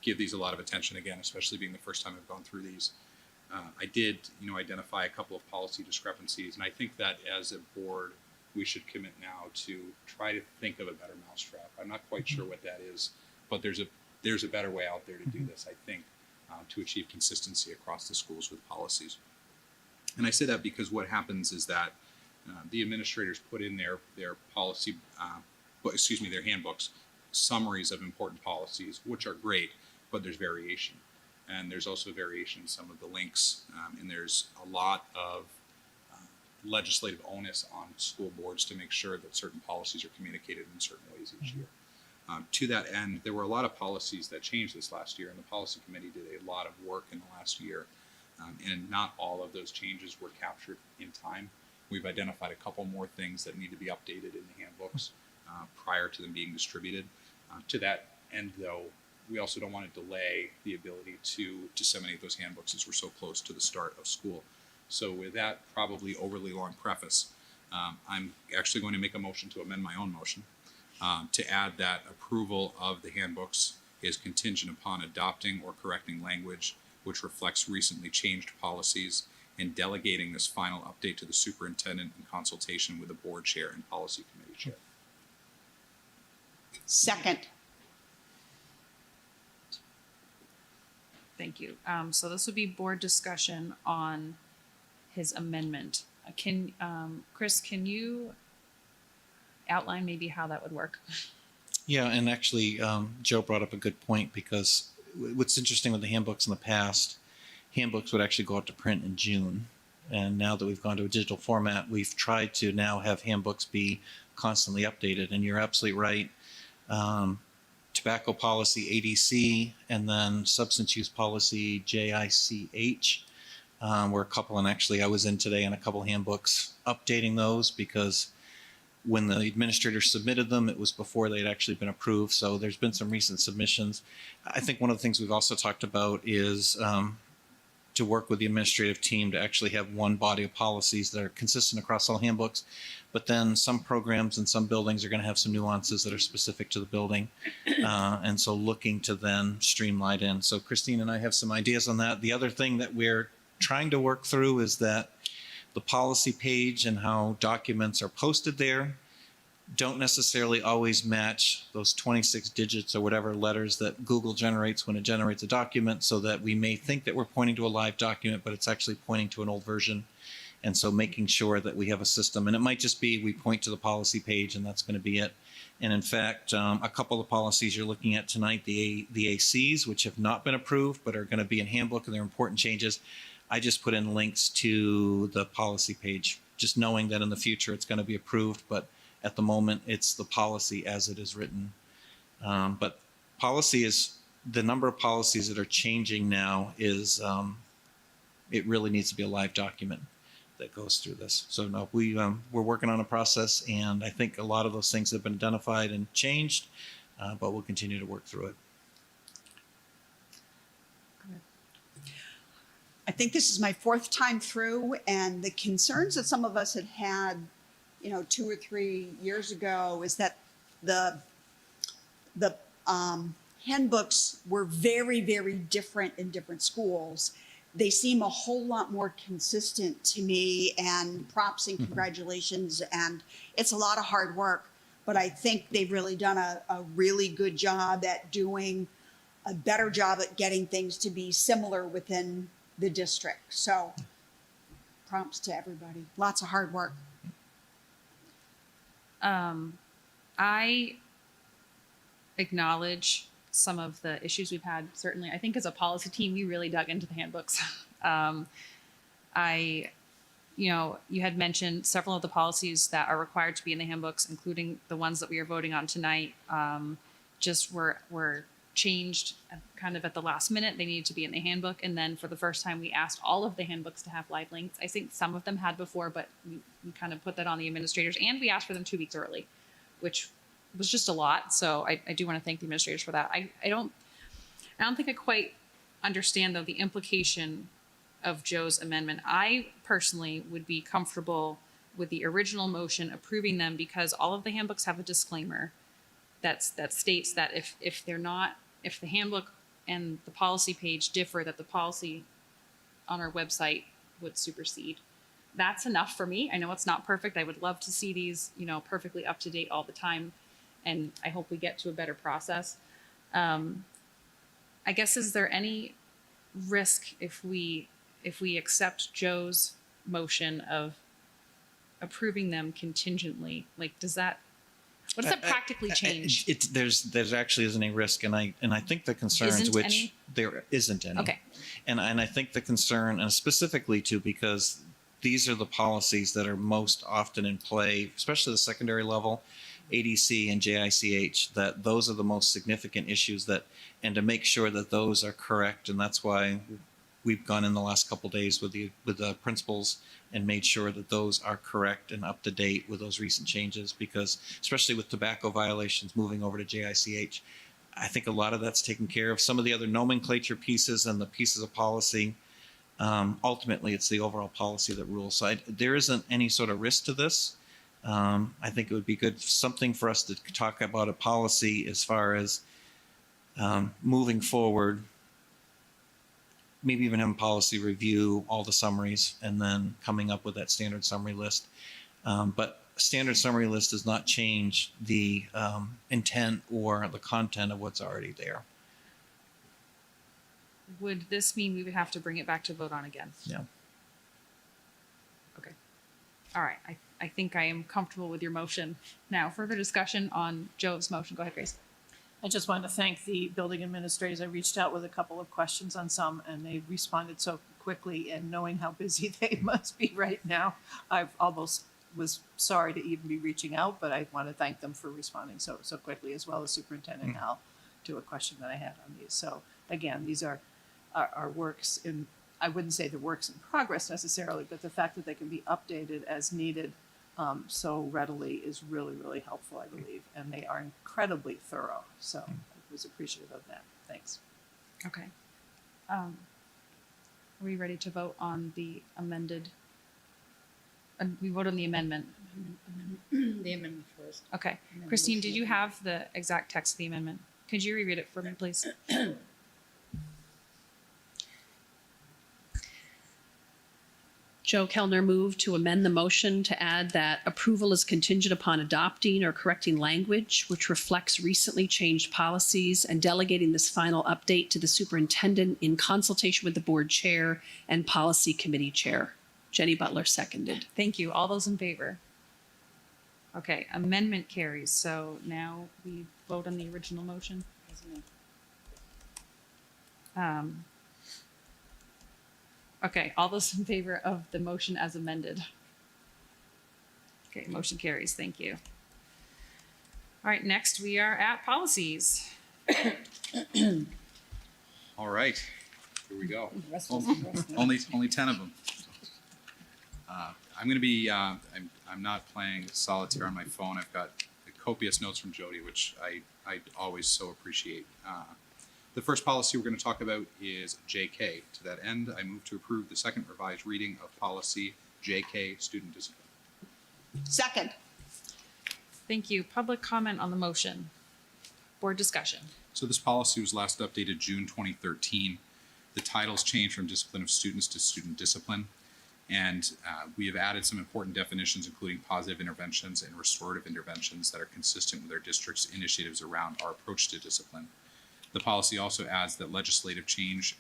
give these a lot of attention again, especially being the first time I've gone through these. I did, identify a couple of policy discrepancies, and I think that as a board, we should commit now to try to think of a better mousetrap. I'm not quite sure what that is, but there's a better way out there to do this, I think, to achieve consistency across the schools with policies. And I say that because what happens is that the administrators put in their policy, their handbooks, summaries of important policies, which are great, but there's variation. And there's also variation in some of the links, and there's a lot of legislative onus on school boards to make sure that certain policies are communicated in certain ways each year. To that end, there were a lot of policies that changed this last year, and the policy committee did a lot of work in the last year, and not all of those changes were captured in time. We've identified a couple more things that need to be updated in the handbooks prior to them being distributed. To that end, though, we also don't want to delay the ability to disseminate those handbooks as we're so close to the start of school. So with that probably overly long preface, I'm actually going to make a motion to amend my own motion to add that approval of the handbooks is contingent upon adopting or correcting language which reflects recently changed policies and delegating this final update to the superintendent in consultation with the board chair and policy committee chair. Second. Thank you. So this would be board discussion on his amendment. Chris, can you outline maybe how that would work? Yeah, and actually, Joe brought up a good point, because what's interesting with the handbooks in the past, handbooks would actually go out to print in June. And now that we've gone to a digital format, we've tried to now have handbooks be constantly updated. And you're absolutely right. Tobacco policy ADC, and then substance use policy JICH were a couple, and actually I was in today on a couple handbooks updating those, because when the administrator submitted them, it was before they'd actually been approved. So there's been some recent submissions. I think one of the things we've also talked about is to work with the administrative team to actually have one body of policies that are consistent across all handbooks. But then some programs and some buildings are going to have some nuances that are specific to the building. And so looking to then streamline in. So Christine and I have some ideas on that. The other thing that we're trying to work through is that the policy page and how documents are posted there don't necessarily always match those 26 digits or whatever letters that Google generates when it generates a document, so that we may think that we're pointing to a live document, but it's actually pointing to an old version. And so making sure that we have a system, and it might just be we point to the policy page and that's going to be it. And in fact, a couple of policies you're looking at tonight, the ACs, which have not been approved but are going to be in handbook, and they're important changes. I just put in links to the policy page, just knowing that in the future it's going to be approved, but at the moment it's the policy as it is written. But policy is, the number of policies that are changing now is, it really needs to be a live document that goes through this. So no, we're working on a process, and I think a lot of those things have been identified and changed, but we'll continue to work through it. I think this is my fourth time through, and the concerns that some of us had had, 2 or 3 years ago, is that the handbooks were very, very different in different schools. They seem a whole lot more consistent to me, and props and congratulations, and it's a lot of hard work, but I think they've really done a really good job at doing a better job at getting things to be similar within the district. So props to everybody. Lots of hard work. I acknowledge some of the issues we've had. Certainly, I think as a policy team, we really dug into the handbooks. You had mentioned several of the policies that are required to be in the handbooks, including the ones that we are voting on tonight, just were changed kind of at the last minute. They needed to be in the handbook. And then for the first time, we asked all of the handbooks to have live links. I think some of them had before, but we kind of put that on the administrators, and we asked for them 2 weeks early, which was just a lot. So I do want to thank the administrators for that. I don't think I quite understand, though, the implication of Joe's amendment. I personally would be comfortable with the original motion approving them, because all of the handbooks have a disclaimer that states that if the handbook and the policy page differ, that the policy on our website would supersede. That's enough for me. I know it's not perfect. I would love to see these, perfectly up to date all the time, and I hope we get to a better process. I guess, is there any risk if we accept Joe's motion of approving them contingently? Like, what does that practically change? There's actually isn't any risk, and I think the concerns, Isn't which any? there isn't any. Okay. And I think the concern, and specifically too, because these are the policies that are most often in play, especially the secondary level, ADC and JICH, that those are the most significant issues, and to make sure that those are correct. And that's why we've gone in the last couple of days with the principals and made sure that those are correct and up to date with those recent changes, because especially with tobacco violations moving over to JICH, I think a lot of that's taken care of. Some of the other nomenclature pieces and the pieces of policy, ultimately it's the overall policy that rules. So there isn't any sort of risk to this. I think it would be something for us to talk about a policy as far as moving forward, maybe even have a policy review, all the summaries, and then coming up with that standard summary list. But standard summary list does not change the intent or the content of what's already there. Would this mean we would have to bring it back to vote on again? Yeah. Okay. All right. I think I am comfortable with your motion. Now, further discussion on Joe's motion. Go ahead, Grace. I just wanted to thank the building administrators. I reached out with a couple of questions on some, and they responded so quickly, and knowing how busy they must be right now, I've almost was sorry to even be reaching out, but I want to thank them for responding so quickly, as well as Superintendent Al, to a question that I had on these. So again, these are works in, I wouldn't say the works in progress necessarily, but the fact that they can be updated as needed so readily is really, really helpful, I believe. And they are incredibly thorough. So I was appreciative of that. Thanks. Okay. Are we ready to vote on the amended? We vote on the amendment. The amendment first. Okay. And then Christine, motion did you to have the exact text of the amendment? Could you reread it for me, please? Joe Kellner moved to amend the motion to add that approval is contingent upon adopting or correcting language which reflects recently changed policies, and delegating this final update to the superintendent in consultation with the board chair and policy committee chair. Jenny Butler seconded. Thank you. All those in favor? Okay, amendment carries. So now we vote on the original motion. Okay, all those in favor of the motion as amended? Okay, motion carries. Thank you. All right, next we are at policies. All right, here we go. Rest Oh, of us. only 10 of them. I'm going to be. I'm not playing solitaire on my phone. I've got copious notes from Jody, which I always so appreciate. The first policy we're going to talk about is JK. To that end, I move to approve the second revised reading of policy JK, student discipline. Second. Thank you. Public comment on the motion. Board discussion. So this policy was last updated June 2013. The titles changed from discipline of students to student discipline. And we have added some important definitions, including positive interventions and restorative interventions that are consistent with our district's initiatives around our approach to discipline. The policy also adds a legislative change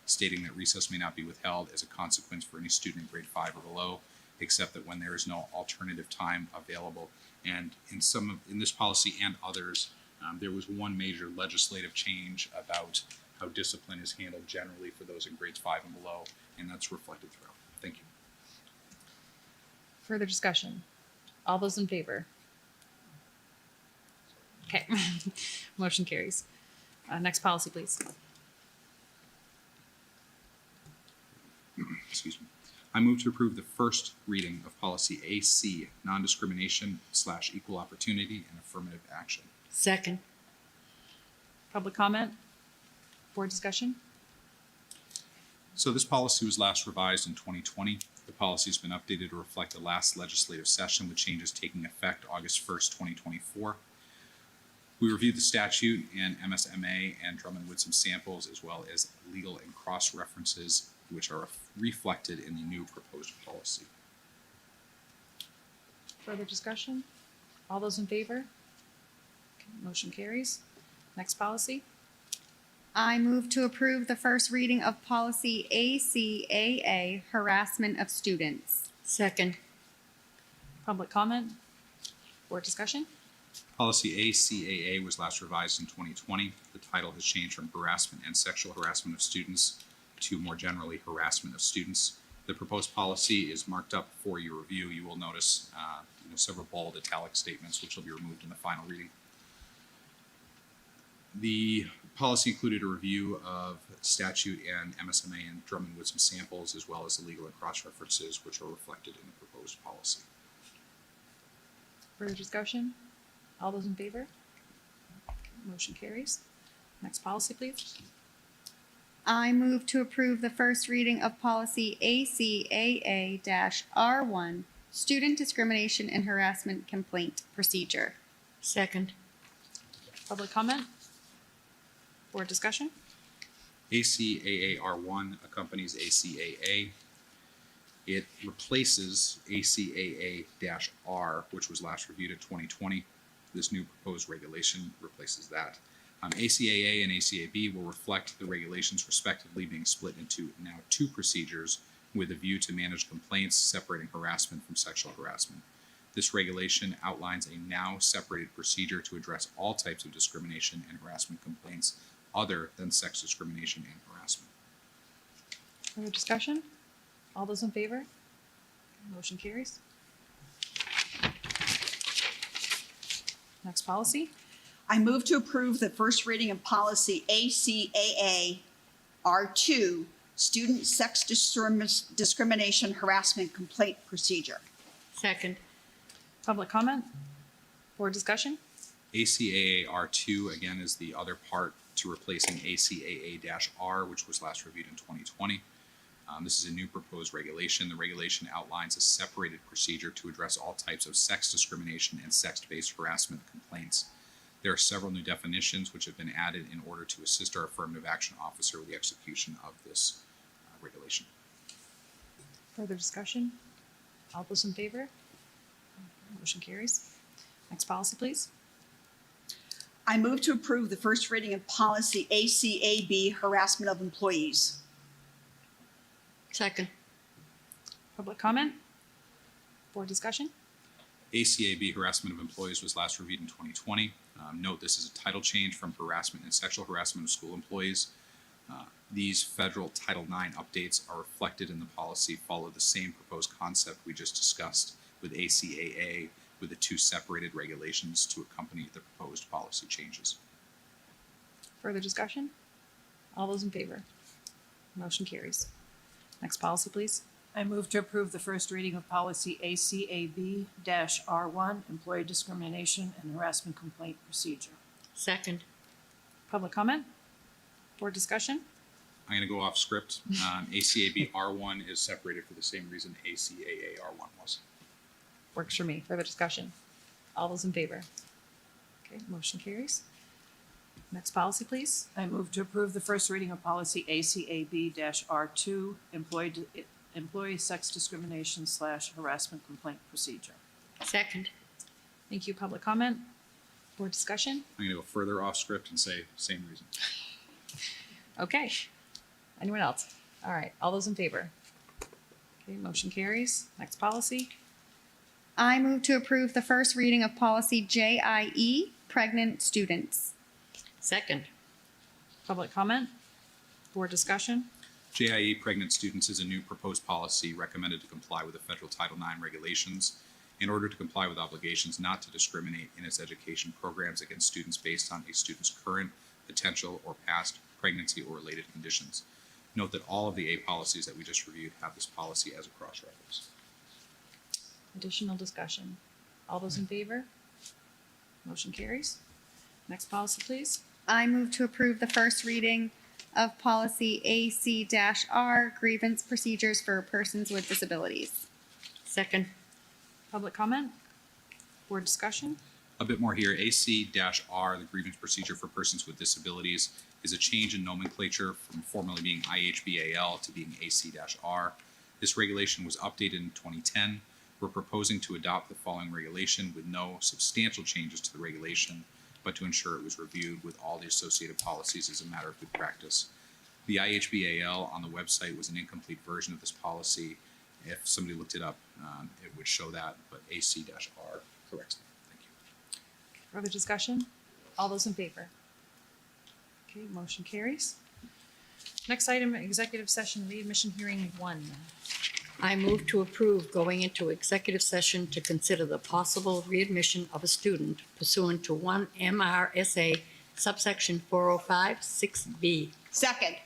stating that recess may not be withheld as a consequence for any student in grade 5 or below, except that when there is no alternative time available. And in this policy and others, there was one major legislative change about how discipline is handled generally for those in grades 5 and below, and that's reflected throughout. Thank you. Further discussion. All those in favor? Okay. Motion carries. Next policy, please. Excuse me. I move to approve the first reading of policy AC, non-discrimination / equal opportunity and affirmative action. Second. Public comment? Board discussion? So this policy was last revised in 2020. The policy has been updated to reflect the last legislative session with changes taking effect August 1st, 2024. We reviewed the statute and MSMA and Drummond with some samples, as well as legal and cross references, which are reflected in the new proposed policy. Further discussion? All those in favor? Okay, motion carries. Next policy. I move to approve the first reading of policy ACAA, harassment of students. Second. Public comment? Board discussion? Policy ACAA was last revised in 2020. The title has changed from harassment and sexual harassment of students to more generally harassment of students. The proposed policy is marked up for your review. You will notice several bold italic statements which will be removed in the final reading. The policy included a review of statute and MSMA and Drummond with some samples, as well as the legal and cross references which are reflected in the proposed policy. Further discussion? All those in favor? Motion carries. Next policy, please. I move to approve the first reading of policy ACAA-R1, student discrimination and harassment complaint procedure. Second. Public comment? Board discussion? ACAA-R1 accompanies ACAA. It replaces ACAA-R, which was last reviewed in 2020. This new proposed regulation replaces that. ACAA and ACAB will reflect the regulations respectively, being split into now 2 procedures with a view to manage complaints separating harassment from sexual harassment. This regulation outlines a now separated procedure to address all types of discrimination and harassment complaints other than sex discrimination and harassment. Further discussion? All those in favor? Motion carries. Next policy. I move to approve the first reading of policy ACAA R2, student sex discrimination harassment complaint procedure. Second. Public comment? Board discussion? ACAA R2, again, is the other part to replacing ACAA-R, which was last reviewed in 2020. This is a new proposed regulation. The regulation outlines a separated procedure to address all types of sex discrimination and sex-based harassment complaints. There are several new definitions which have been added in order to assist our affirmative action officer with the execution of this regulation. Further discussion? All those in favor? Motion carries. Next policy, please. I move to approve the first reading of policy ACAB, harassment of employees. Second. Public comment? Board discussion? ACAB, harassment of employees, was last reviewed in 2020. Note this is a title change from harassment and sexual harassment of school employees. These federal Title IX updates are reflected in the policy, follow the same proposed concept we just discussed with ACAA, with the two separated regulations to accompany the proposed policy changes. Further discussion? All those in favor? Motion carries. Next policy, please. I move to approve the first reading of policy ACAB-R1, employee discrimination and harassment complaint procedure. Second. Public comment? Board discussion? I'm going to go off script. ACAB R1 is separated for the same reason ACAA R1 was. Works for me. Further discussion? All those in favor? Okay, motion carries. Next policy, please. I move to approve the first reading of policy ACAB-R2, employee sex discrimination / harassment complaint procedure. Second. Thank you. Public comment? Board discussion? I'm going to go further off script and say same reason. Okay. Anyone else? All right. All those in favor? Okay, motion carries. Next policy. I move to approve the first reading of policy JIE, pregnant students. Second. Public comment? Board discussion? JIE pregnant students is a new proposed policy recommended to comply with the federal Title IX regulations in order to comply with obligations not to discriminate in its education programs against students based on a student's current, potential, or past pregnancy or related conditions. Note that all of the A policies that we just reviewed have this policy as a cross-reference. Additional discussion? All those in favor? Motion carries. Next policy, please. I move to approve the first reading of policy AC-R, grievance procedures for persons with disabilities. Second. Public comment? Board discussion? A bit more here. AC-R, the grievance procedure for persons with disabilities, is a change in nomenclature from formerly being IHBAL to being AC-R. This regulation was updated in 2010. We're proposing to adopt the following regulation with no substantial changes to the regulation, but to ensure it was reviewed with all the associated policies as a matter of good practice. The IHBAL on the website was an incomplete version of this policy. If somebody looked it up, it would show that, but AC-R corrects it. Thank you. Further discussion? All those in favor? Okay, motion carries. Next item, executive session readmission hearing 1. I move to approve going into executive session to consider the possible readmission of a student pursuant to 1 MRSA subsection 405-6B. Second.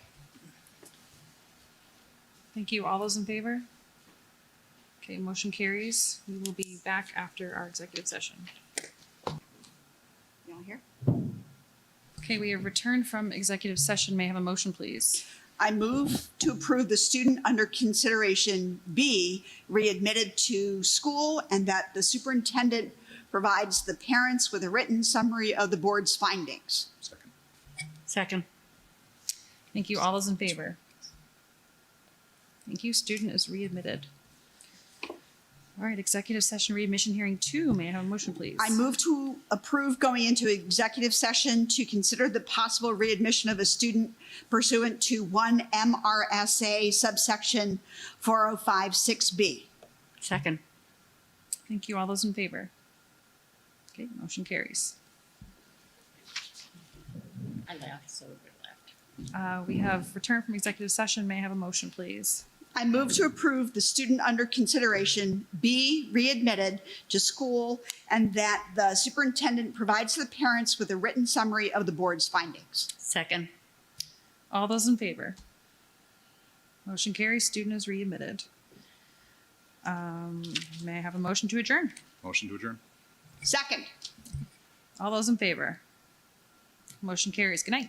Thank you. All those in favor? Okay, motion carries. We will be back after our executive session. You all here? Okay, we have returned from executive session. May I have a motion, please? I move to approve the student under consideration B readmitted to school and that the superintendent provides the parents with a written summary of the board's findings. Second. Second. Thank you. All those in favor? Thank you. Student is readmitted. All right, executive session readmission hearing 2. May I have a motion, please? I move to approve going into executive session to consider the possible readmission of a student pursuant to 1 MRSA subsection 405-6B. Second. Thank you. All those in favor? Okay, motion carries. I laughed, so everybody laughed. We have returned from executive session. May I have a motion, please? I move to approve the student under consideration be readmitted to school and that the superintendent provides the parents with a written summary of the board's findings. Second. All those in favor? Motion carries. Student is readmitted. May I have a motion to adjourn? Motion to adjourn. Second. All those in favor? Motion carries. Good night.